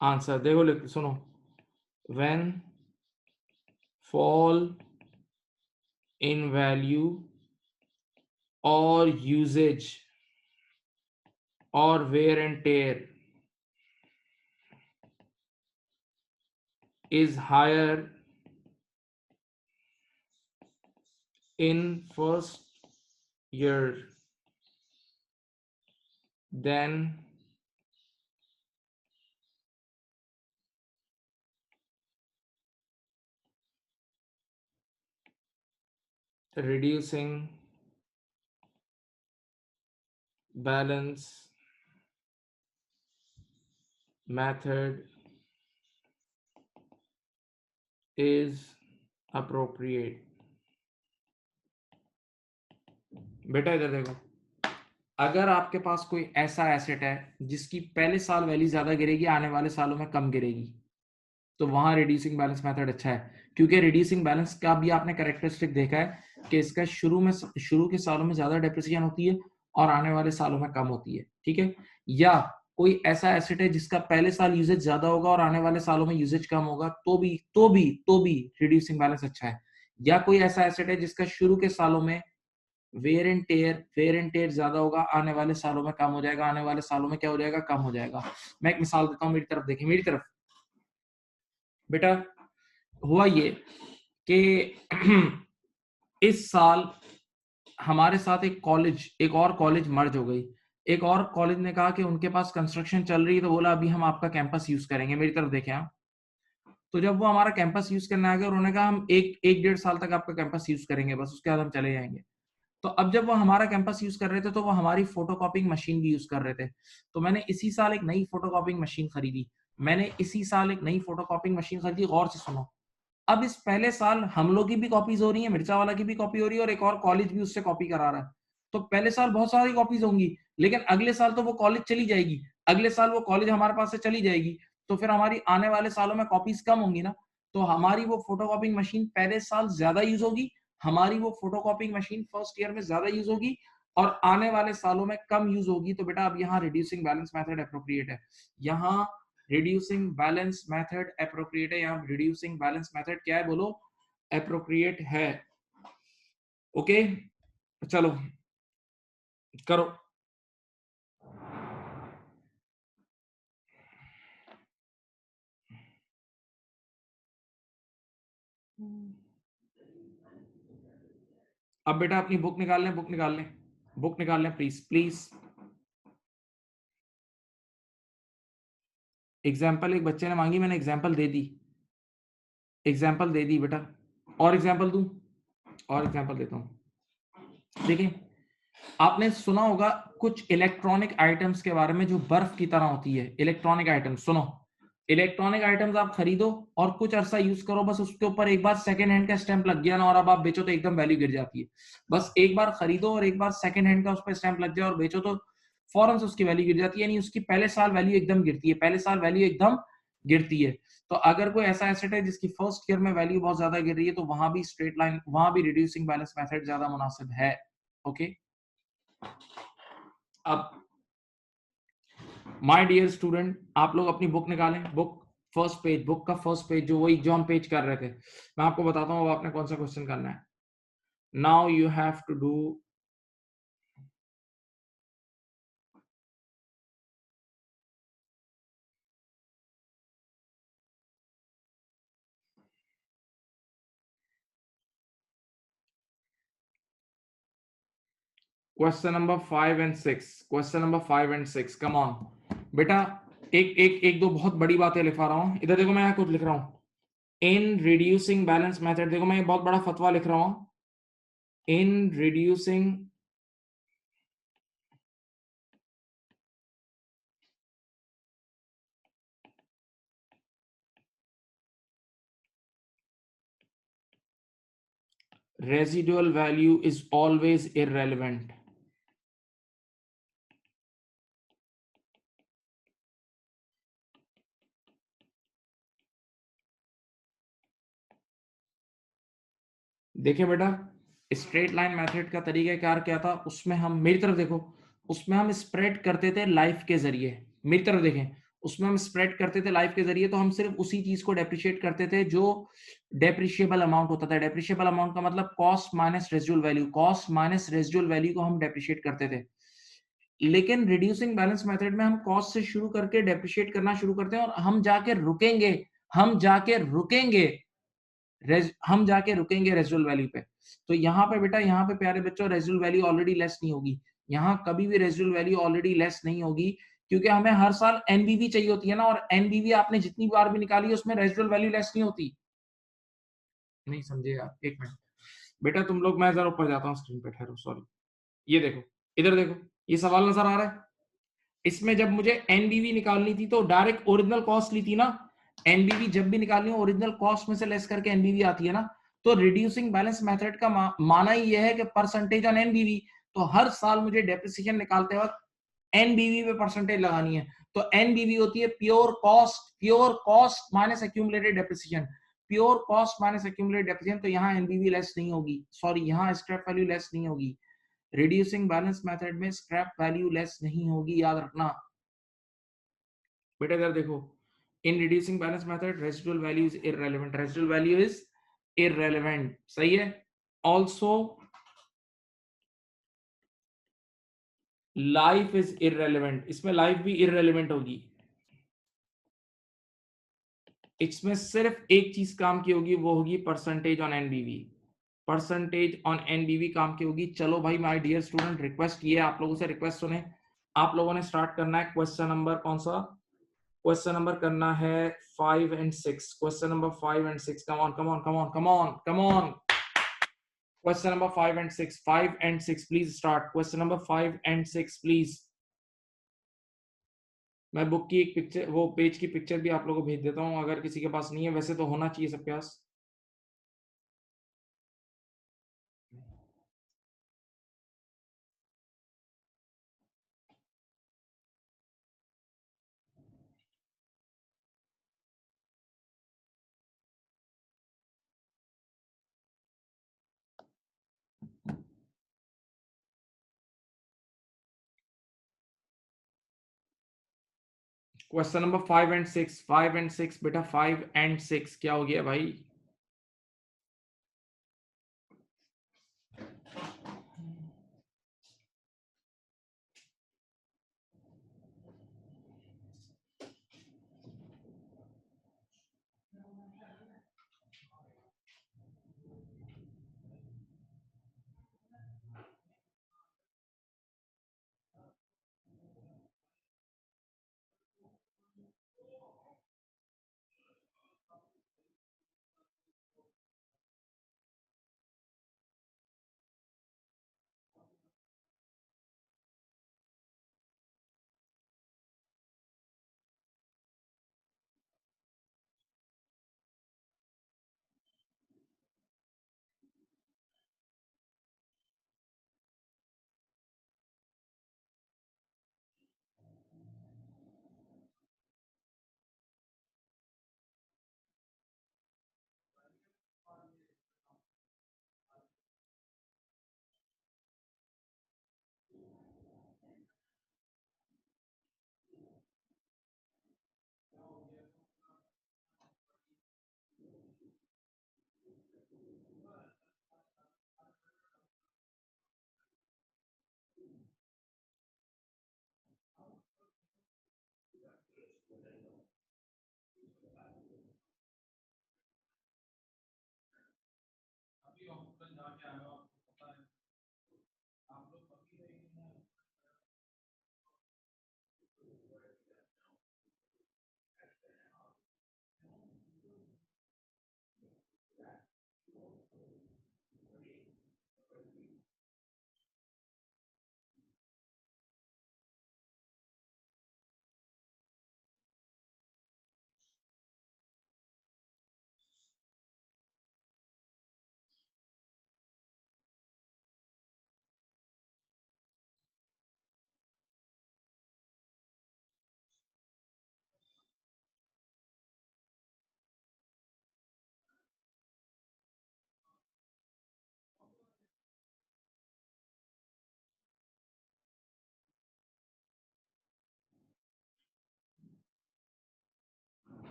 Answer देखो, लिख सुनो, when fall in value or usage or wear and tear is higher in first year than reducing balance method is appropriate. बेटा इधर देखो, अगर आपके पास कोई ऐसा एसेट है जिसकी पहले साल वैल्यू ज्यादा गिरेगी, आने वाले सालों में कम गिरेगी, तो वहां रिड्यूसिंग बैलेंस मेथड अच्छा है, क्योंकि रिड्यूसिंग बैलेंस का भी आपने कैरेक्टरिस्टिक देखा है कि इसका शुरू के सालों में ज्यादा डेप्रिसिएशन होती है और आने वाले सालों में कम होती है, ठीक है। या कोई ऐसा एसेट है जिसका पहले साल यूजेज ज्यादा होगा और आने वाले सालों में यूजेज कम होगा, तो भी रिड्यूसिंग बैलेंस अच्छा है। या कोई ऐसा एसेट है जिसका शुरू के सालों में वेयर एंड टेयर ज्यादा होगा, आने वाले सालों में कम हो जाएगा, आने वाले सालों में क्या हो जाएगा, कम हो जाएगा। मैं एक मिसाल देता हूं, मेरी तरफ देखिए, मेरी तरफ बेटा, हुआ ये कि इस साल हमारे साथ एक और कॉलेज मर्ज हो गई। एक और कॉलेज ने कहा कि उनके पास कंस्ट्रक्शन चल रही है, तो बोला अभी हम आपका कैंपस यूज करेंगे। मेरी तरफ देखें आप, तो जब वो हमारा कैंपस यूज करने आ गए, उन्होंने कहा हम एक डेढ़ साल तक आपका कैंपस यूज करेंगे, बस उसके बाद हम चले जाएंगे। तो अब जब वो हमारा कैंपस यूज कर रहे थे, तो वो हमारी फोटोकॉपिंग मशीन भी यूज कर रहे थे। तो मैंने इसी साल एक नई फोटोकॉपिंग मशीन खरीदी। गौर से सुनो, अब इस पहले साल हम लोग की भी कॉपीज हो रही है, मिर्चा वाला की भी कॉपी हो रही है, और एक और कॉलेज भी उससे कॉपी करा रहा है। तो पहले साल बहुत सारी कॉपीज होंगी, लेकिन अगले साल तो वो कॉलेज चली जाएगी, अगले साल वो कॉलेज हमारे पास से चली जाएगी, तो फिर हमारी आने वाले सालों में कॉपीज कम होंगी ना। तो हमारी वो फोटोकॉपिंग मशीन पहले साल ज्यादा यूज होगी, हमारी वो फोटोकॉपिंग मशीन फर्स्ट ईयर में ज्यादा यूज होगी, और आने वाले सालों में कम यूज होगी। तो बेटा अब यहाँ रिड्यूसिंग बैलेंस मेथड अप्रोप्रिएट है। यहाँ रिड्यूसिंग बैलेंस मेथड अप्रोप्रिएट है। यहाँ रिड्यूसिंग बैलेंस मेथड क्या है, बोलो, अप्रोप्रिएट है। ओके, चलो करो। अब बेटा अपनी बुक निकाल लें, बुक निकाल लें प्लीज प्लीज। एग्जाम्पल एक बच्चे ने मांगी, मैंने एग्जाम्पल दे दी बेटा। और एग्जाम्पल दूं, और एग्जाम्पल देता हूं। देखिए, आपने सुना होगा कुछ इलेक्ट्रॉनिक आइटम्स के बारे में जो बर्फ की तरह होती है। इलेक्ट्रॉनिक आइटम्स सुनो, इलेक्ट्रॉनिक आइटम्स आप खरीदो और कुछ अरसा यूज करो, बस उसके ऊपर एक बार सेकंड हैंड का स्टैंप लग गया ना, और अब आप बेचो तो एकदम वैल्यू गिर जाती है। बस एक बार खरीदो और एक बार सेकंड हैंड का उस पर स्टैंप लग जाए और बेचो तो फौरन से उसकी वैल्यू गिर जाती है, यानी उसकी पहले साल वैल्यू एकदम गिरती है, पहले साल वैल्यू एकदम गिरती है। तो अगर कोई ऐसा एसेट है जिसकी फर्स्ट ईयर में वैल्यू बहुत ज्यादा गिर रही है, तो वहां भी रिड्यूसिंग बैलेंस मेथड ज्यादा मुनासिब है। ओके, अब माय डियर स्टूडेंट, आप लोग अपनी बुक निकालें, बुक का फर्स्ट पेज, जो वही जो हम पेज कर रहे थे, मैं आपको बताता हूँ अब आपने कौन सा क्वेश्चन करना है। Now you have to do question number 5 and 6 come on बेटा। एक दो बहुत बड़ी बातें लिखवा रहा हूं, इधर देखो, मैं यहाँ कुछ लिख रहा हूं। इन रिड्यूसिंग बैलेंस मेथड, देखो मैं ये बहुत बड़ा फतवा लिख रहा हूं। In reducing residual value is always irrelevant. देखिए बेटा, स्ट्रेट लाइन मेथड का तरीक़ाकार क्या था, उसमें हम मेरी तरफ देखो, उसमें हम स्प्रेड करते थे लाइफ के ज़रिए। मेरी तरफ देखें, उसमें हम स्प्रेड करते थे लाइफ के ज़रिए, तो हम सिर्फ़ उसी चीज़ को डेप्रिशिएट करते थे जो डेप्रिशिएबल अमाउंट होता था। डेप्रिशिएबल अमाउंट का मतलब cost minus residual value, cost minus residual value को हम डेप्रिशिएट करते थे। लेकिन रिड्यूसिंग बैलेंस मेथड में हम कॉस्ट से शुरू करके डेप्रिशिएट करना शुरू करते हैं और हम जाके रुकेंगे हम जाके रुकेंगे रेसिडुअल वैल्यू पे। तो यहाँ पे बेटा, यहाँ पे प्यारे बच्चों, रेसिडुअल वैल्यू ऑलरेडी लेस नहीं होगी। यहाँ कभी भी रेसिडुअल वैल्यू ऑलरेडी लेस नहीं होगी, क्योंकि हमें हर साल एनबीवी चाहिए होती है ना, और एनबीवी आपने जितनी बार भी निकाली है उसमें रेसिडुअल वैल्यू लेस नहीं होती। नहीं समझे यार, एक मिनट बेटा, तुम लोग, मैं जरा ऊपर जाता हूँ स्क्रीन पे, ठहरो, सॉरी। ये देखो, इधर देखो, ये सवाल नजर आ रहा है? इसमें जब मुझे एनबीवी निकालनी थी तो डायरेक्ट ओरिजिनल कॉस्ट ली थी ना। एनबीवी जब भी निकालनी हो, ओरिजिनल कॉस्ट में से लेस करके एनबीवी आती है ना। तो रिड्यूसिंग बैलेंस मेथड का माना ही यह है कि परसेंटेज ऑन एनबीवी। तो हर साल मुझे डेप्रिसिएशन निकालते वक्त एनबीवी पे परसेंटेज लगानी है। तो एनबीवी होती है pure cost minus accumulated depreciation. Pure cost minus accumulated depreciation, तो यहाँ एनबीवी लेस नहीं होगी, सॉरी, यहाँ स्क्रैप वैल्यू लेस नहीं होगी। रिड्यूसिंग बैलेंस मेथड में स्क्रैप वैल्यू लेस नहीं होगी, याद रखना बेटा। इधर देखो, in reducing balance method residual value is irrelevant, residual value is irrelevant, सही है। ऑल्सो लाइफ इज इररेलेवेंट, इसमें लाइफ भी इररेलेवेंट होगी। इसमें सिर्फ एक चीज काम की होगी, वो होगी percentage on NBV. Percentage on एनबीवी काम की होगी। चलो भाई, माय डियर स्टूडेंट, रिक्वेस्ट ये है आप लोगों से, रिक्वेस्ट सुने। आप लोगों ने स्टार्ट करना है क्वेश्चन नंबर कौन सा? क्वेश्चन नंबर करना है 5 and 6। Question number 5 and 6, come on come on come on come on come on. Question number 5 and 6, 5 and 6 please start. Question number 5 and 6 please. मैं बुक की एक पिक्चर, वो पेज की picture भी आप लोगों को भेज देता हूँ, अगर किसी के पास नहीं है, वैसे तो होना चाहिए सबके पास। क्वेश्चन नंबर 5 and 6, 5 and 6 बेटा, 5 and 6 क्या हो गया भाई?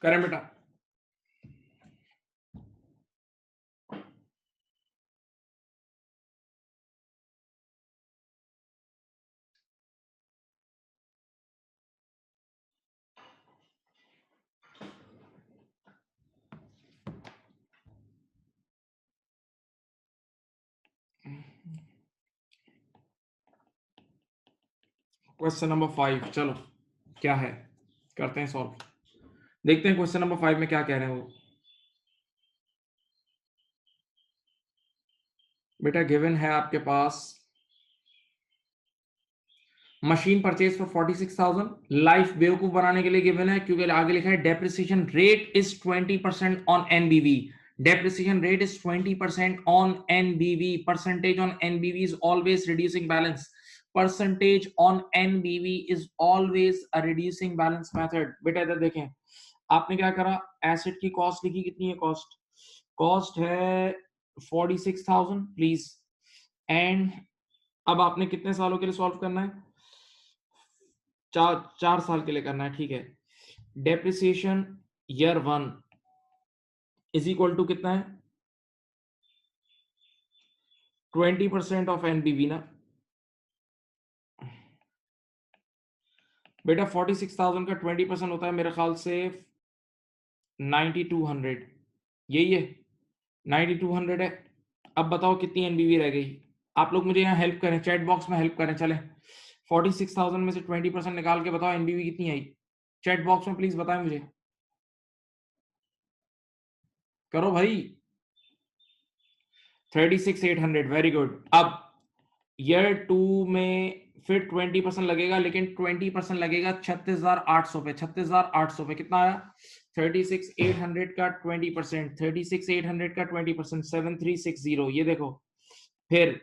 करें बेटा। क्वेश्चन नंबर 5, चलो क्या है, करते हैं सॉल्व। देखते हैं क्वेश्चन नंबर 5 में क्या कह रहे हैं वो। बेटा गिवन है आपके पास मशीन परचेज फॉर 46,000। लाइफ बेवकूफ बनाने के लिए गिवन है क्योंकि आगे लिखा है depreciation rate is 20% on NBV. Depreciation rate is 20% on NBV. Percentage on NBV is always reducing balance. Percentage on NBV is always a reducing balance method. बेटा इधर देखें, आपने क्या करा, एसेट की कॉस्ट लिखी, कितनी है कॉस्ट, कॉस्ट है 46,000 प्लीज। एंड अब आपने कितने सालों के लिए सॉल्व करना है, 4 साल के लिए करना है, ठीक है। Depreciation year 1 is equal to कितना है, 20% ऑफ एनबीवी ना बेटा। 46,000 का 20% होता है मेरे ख्याल से 9200, यही है, 9200 है। अब बताओ कितनी एनबीवी रह गई। आप लोग मुझे यहाँ हेल्प करें, चैट बॉक्स में हेल्प करें, चले 46,000 में से 20% निकाल के बताओ एनबीवी कितनी आई। चैट बॉक्स में प्लीज बताएं मुझे, करो भाई। 36,800, वेरी गुड। अब ईयर 2 में फिर 20% लगेगा, लेकिन 20% लगेगा 36,800 पे। 36,800 पे कितना आया, 36,800 का 20%, 36,800 का 20%, 7360। ये देखो, फिर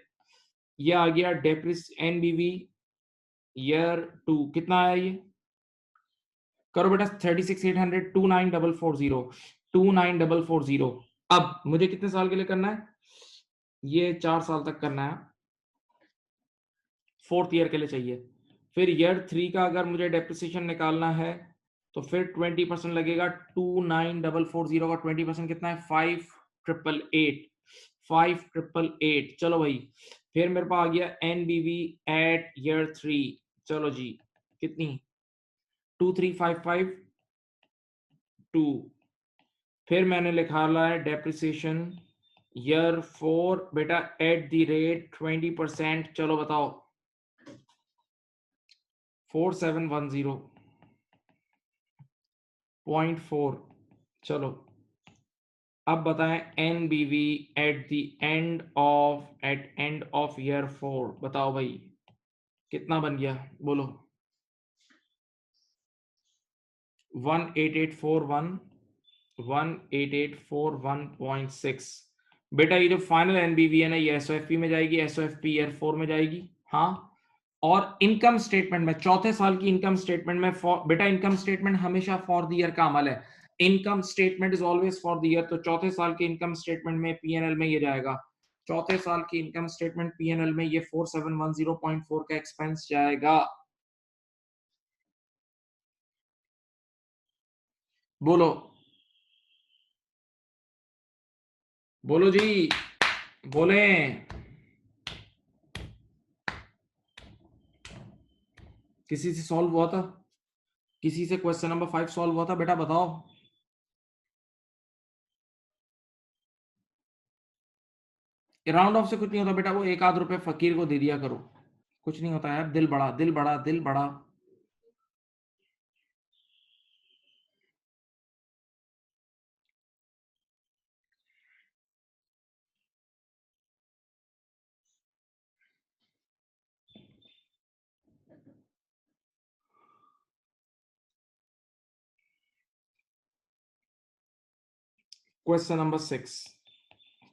ये आ गया डेप्रिस एनबीवी ईयर 2 कितना आया ये, करो बेटा 36,800, 29,440, 29,440। अब मुझे कितने साल के लिए करना है, ये 4 साल तक करना है, 4th ईयर के लिए चाहिए। फिर ईयर 3 का अगर मुझे डेप्रिसिएशन निकालना है तो फिर 20% लगेगा। 29,440 का 20% कितना है, 5,888, 5,888। चलो भाई, फिर मेरे पास आ गया एनबीवी एट ईयर 3, चलो जी कितनी, 23,552। फिर मैंने लिखा ला है डेप्रिसिएशन ईयर 4 बेटा एट द रेट 20%, चलो बताओ 4710.4। चलो अब बताएं एनबीवी एट एंड ऑफ ईयर 4, बताओ भाई कितना बन गया, बोलो। 18841, 18841.6। बेटा ये जो फाइनल एनबीवी है ना, ये एसओएफपी में जाएगी, एसओएफपी ईयर 4 में जाएगी, हाँ। और इनकम स्टेटमेंट में, चौथे साल की इनकम स्टेटमेंट में बेटा इनकम स्टेटमेंट हमेशा फॉर द ईयर का अमल है। Income statement is always for the year. तो चौथे साल की इनकम स्टेटमेंट में पीएनएल में ये जाएगा, चौथे साल की इनकम स्टेटमेंट पीएनएल में ये 4710.4 का एक्सपेंस जाएगा। बोलो, बोलो जी, बोले। किसी से सॉल्व हुआ था, किसी से क्वेश्चन नंबर 5 सॉल्व हुआ था, बेटा बताओ। राउंड ऑफ से कुछ नहीं होता बेटा, वो 1 आध रुपए फकीर को दे दिया करो, कुछ नहीं होता यार। दिल बड़ा, दिल बड़ा, दिल बड़ा। क्वेश्चन नंबर 6,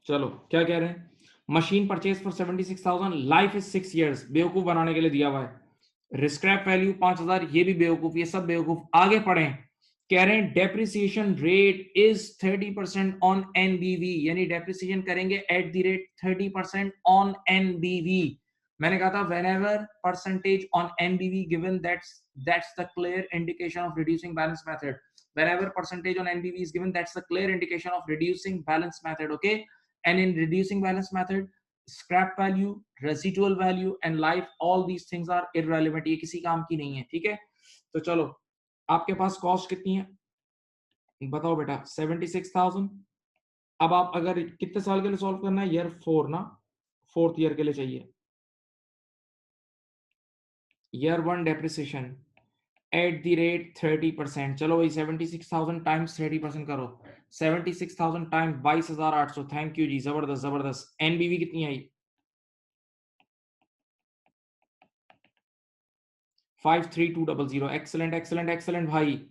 चलो क्या कह रहे हैं, machine purchase for 76,000, life is 6 years, बेवकूफ बनाने के लिए दिया हुआ है। स्क्रैप वैल्यू 5,000, ये भी बेवकूफ, ये सब बेवकूफ। आगे पढ़े, कह रहे हैं डेप्रिसिएशन रेट इज 30% ऑन एनबीवी, यानी डेप्रिसिएशन करेंगे एट द रेट 30% ऑन एनबीवी। मैंने कहा था whenever percentage on NBV given, that's the clear indication of reducing balance method। whenever percentage on NBV is given, that's a clear indication of reducing balance method. Okay, and in reducing balance method, scrap value, residual value and life, all these things are irrelevant. ये किसी काम की नहीं है. ठीक है, तो चलो आपके पास कॉस्ट कितनी है बताओ बेटा? 76,000. अब आप अगर कितने साल के लिए सॉल्व करना है? ईयर 4 ना, 4th ईयर के लिए चाहिए. Year 1 depreciation at the rate 30%. चलो भाई 76,000 टाइम्स 30% करो. 76,000 टाइम 22,800. थैंक यू जी, जबरदस्त जबरदस्त. एनबीवी कितनी आई? 53200. एक्सलेंट एक्सलेंट एक्सलेंट भाई.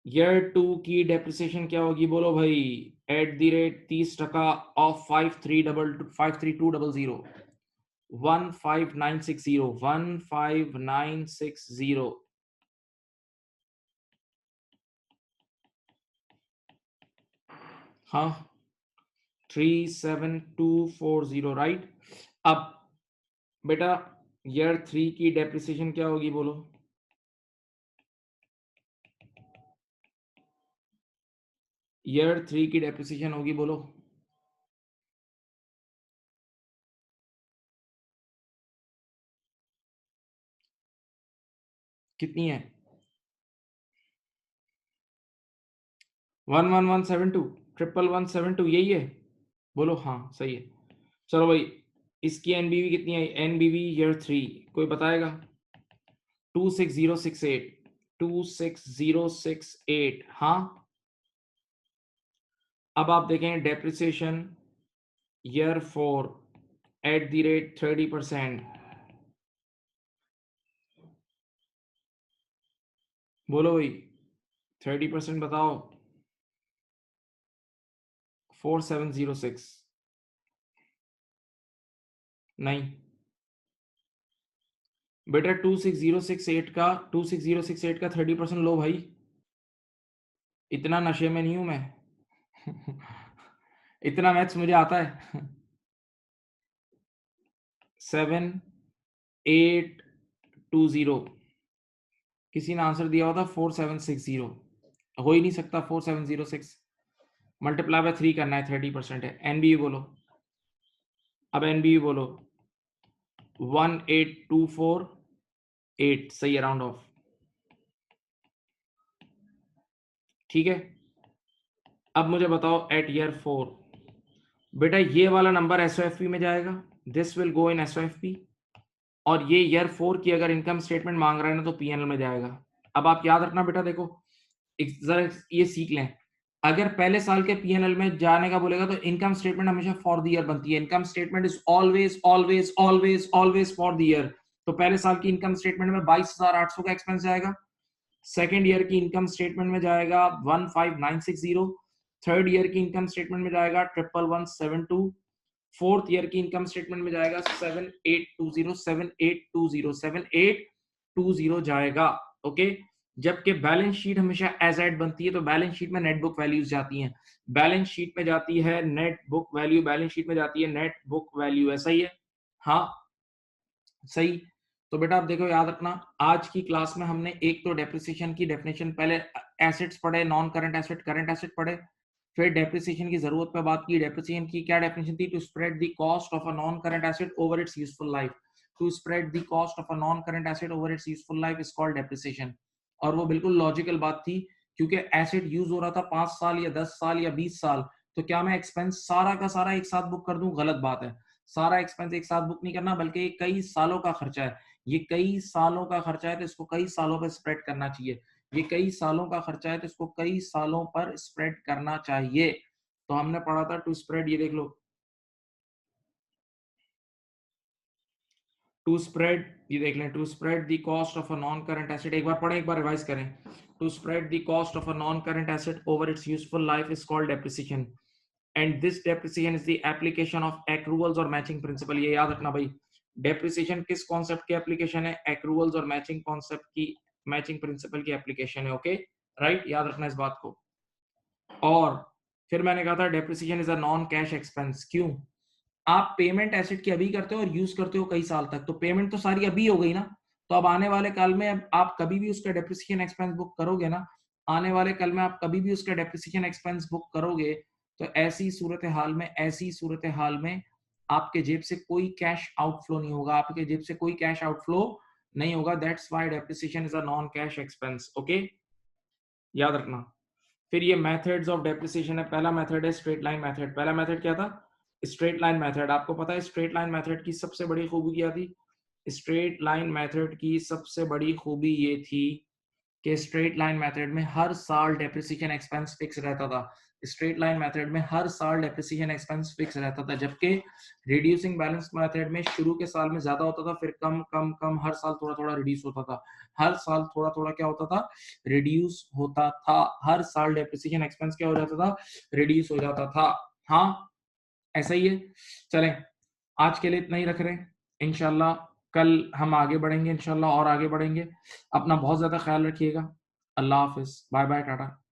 ईयर 2 की डेप्रिसिएशन क्या होगी बोलो भाई? At the rate 30% of 53200. 15960. 15960. हाँ, 37240. राइट. अब बेटा ईयर 3 की डेप्रिसिएशन क्या होगी बोलो? ईयर 3 की डेप्रिसिएशन होगी बोलो? कितनी है? 11172. 11172 यही है बोलो? हाँ सही है. चलो भाई इसकी एनबीवी कितनी है? एनबीवी ईयर 3 कोई बताएगा? 26068. 26068. हाँ. अब आप देखें depreciation year 4 at the rate 30%. बोलो भाई 30% बताओ. 4706. नहीं बेटा 26068 का 30% लो भाई. इतना नशे में नहीं हूं मैं. इतना मैथ्स मुझे आता है. 7820. किसी ने आंसर दिया होता 4760. हो ही नहीं सकता. 4706 मल्टीप्लाई बाय 3 करना है. 30% है. एनबीवी बोलो. अब एनबीवी बोलो. 18248. सही है, राउंड ऑफ. ठीक है. अब मुझे बताओ एट ईयर 4 बेटा ये वाला नंबर एसओएफपी में जाएगा. दिस विल गो इन एसओएफपी. और ये ईयर 4 की अगर इनकम स्टेटमेंट मांग रहा है ना तो पीएनएल में जाएगा. अब आप याद रखना बेटा, देखो जरा ये सीख लें. अगर पहले साल के पीएनएल में जाने का बोलेगा तो इनकम स्टेटमेंट हमेशा फॉर द ईयर बनती है. Income statement is always always always always for the year. तो पहले साल की इनकम स्टेटमेंट में 22,800 का एक्सपेंस जाएगा. सेकेंड ईयर की इनकम स्टेटमेंट में जाएगा 15960. थर्ड ईयर की इनकम स्टेटमेंट में जाएगा 11172. फोर्थ ईयर की इनकम स्टेटमेंट में जाएगा 7820 जाएगा. ओके. जबकि बैलेंस शीट हमेशा एज एट बनती है. तो बैलेंस शीट में नेट बुक वैल्यूज जाती हैं. बैलेंस शीट में जाती है net book value. Balance sheet में जाती है नेट बुक वैल्यू. ऐसा ही है. हाँ सही. तो बेटा आप देखो, याद रखना आज की क्लास में हमने एक तो डेप्रिसिएशन की डेफिनेशन, पहले एसेट्स पढ़े, non current asset, current asset पढ़े, फिर डेप्रिसिएशन की जरूरत पे बात की. डेप्रिसिएशन की क्या डेफिनेशन थी? To spread the cost of a non current asset over its useful life. To spread the cost of a non current asset over its useful life is called depreciation. और वो बिल्कुल logical बात थी, क्योंकि asset use हो रहा था 5 साल या 10 साल या 20 साल. तो क्या मैं एक्सपेंस सारा का सारा एक साथ बुक कर दूं? गलत बात है. सारा एक्सपेंस एक साथ बुक नहीं करना, बल्कि कई सालों का खर्चा है. ये कई सालों का खर्चा है तो इसको कई सालों पर स्प्रेड करना चाहिए. ये कई सालों का खर्चा है तो इसको कई सालों पर स्प्रेड करना चाहिए. तो हमने पढ़ा था टू स्प्रेड. ये देख लो, टू स्प्रेड, ये देख लें, to spread the cost of a non current asset. एक बार पढ़ें, एक बार रिवाइज करें. To spread the cost of a non current asset over its useful life is called depreciation. And this depreciation is the application of accruals और matching principal. ये याद रखना भाई, डेप्रिसिएशन किस कॉन्सेप्ट की एप्लीकेशन है? एक्रूवल्स और मैचिंग कॉन्सेप्ट की, मैचिंग प्रिंसिपल की एप्लीकेशन है. ओके राइट, याद रखना इस बात को. और फिर मैंने कहा था depreciation is a non cash expense. क्यों? आप पेमेंट एसेट की अभी करते हो और यूज करते हो कई साल तक, तो पेमेंट तो सारी अभी हो गई ना. तो अब आने वाले काल में अब आप कभी भी उसका डेप्रिसिएशन एक्सपेंस बुक करोगे ना, आने वाले कल में आप कभी भी उसका डेप्रिसिएशन एक्सपेंस बुक करोगे, तो ऐसी सूरत हाल में आपके जेब से कोई कैश आउटफ्लो नहीं होगा, आपके जेब से कोई कैश आउटफ्लो नहीं होगा। That's why depreciation is a non cash expense, okay? याद रखना। फिर ये मेथड्स ऑफ डेप्रिसिएशन है। पहला मेथड है स्ट्रेट लाइन मेथड। पहला मेथड क्या था? Straight line method. आपको पता है स्ट्रेट लाइन मेथड की सबसे बड़ी खूबी क्या थी? स्ट्रेट लाइन मेथड की सबसे बड़ी खूबी ये थी कि स्ट्रेट लाइन मेथड में हर साल डेप्रिसिएशन एक्सपेंस फिक्स रहता था। स्ट्रेट लाइन मेथड में हर साल डेप्रिसिएशन एक्सपेंस फिक्स रहता था, जबकि रिड्यूसिंग बैलेंस मेथड में शुरू के साल में ज़्यादा होता था, फिर कम, कम, कम, हर साल थोड़ा-थोड़ा रिड्यूस होता था। हर साल थोड़ा-थोड़ा क्या होता था? रिड्यूस होता था। हर साल डेप्रिसिएशन एक्सपेंस क्या हो जाता था? रिड्यूस हो जाता था। हाँ, ऐसा ही है। चलें, आज के लिए इतना ही रख रहे हैं। इंशाल्लाह कल हम आगे बढ़ेंगे इंशाल्लाह और आगे बढ़ेंगे। अपना बहुत ज़्यादा ख़्याल रखिएगा। अल्लाह हाफ़िज़। बाय-बाय, टाटा।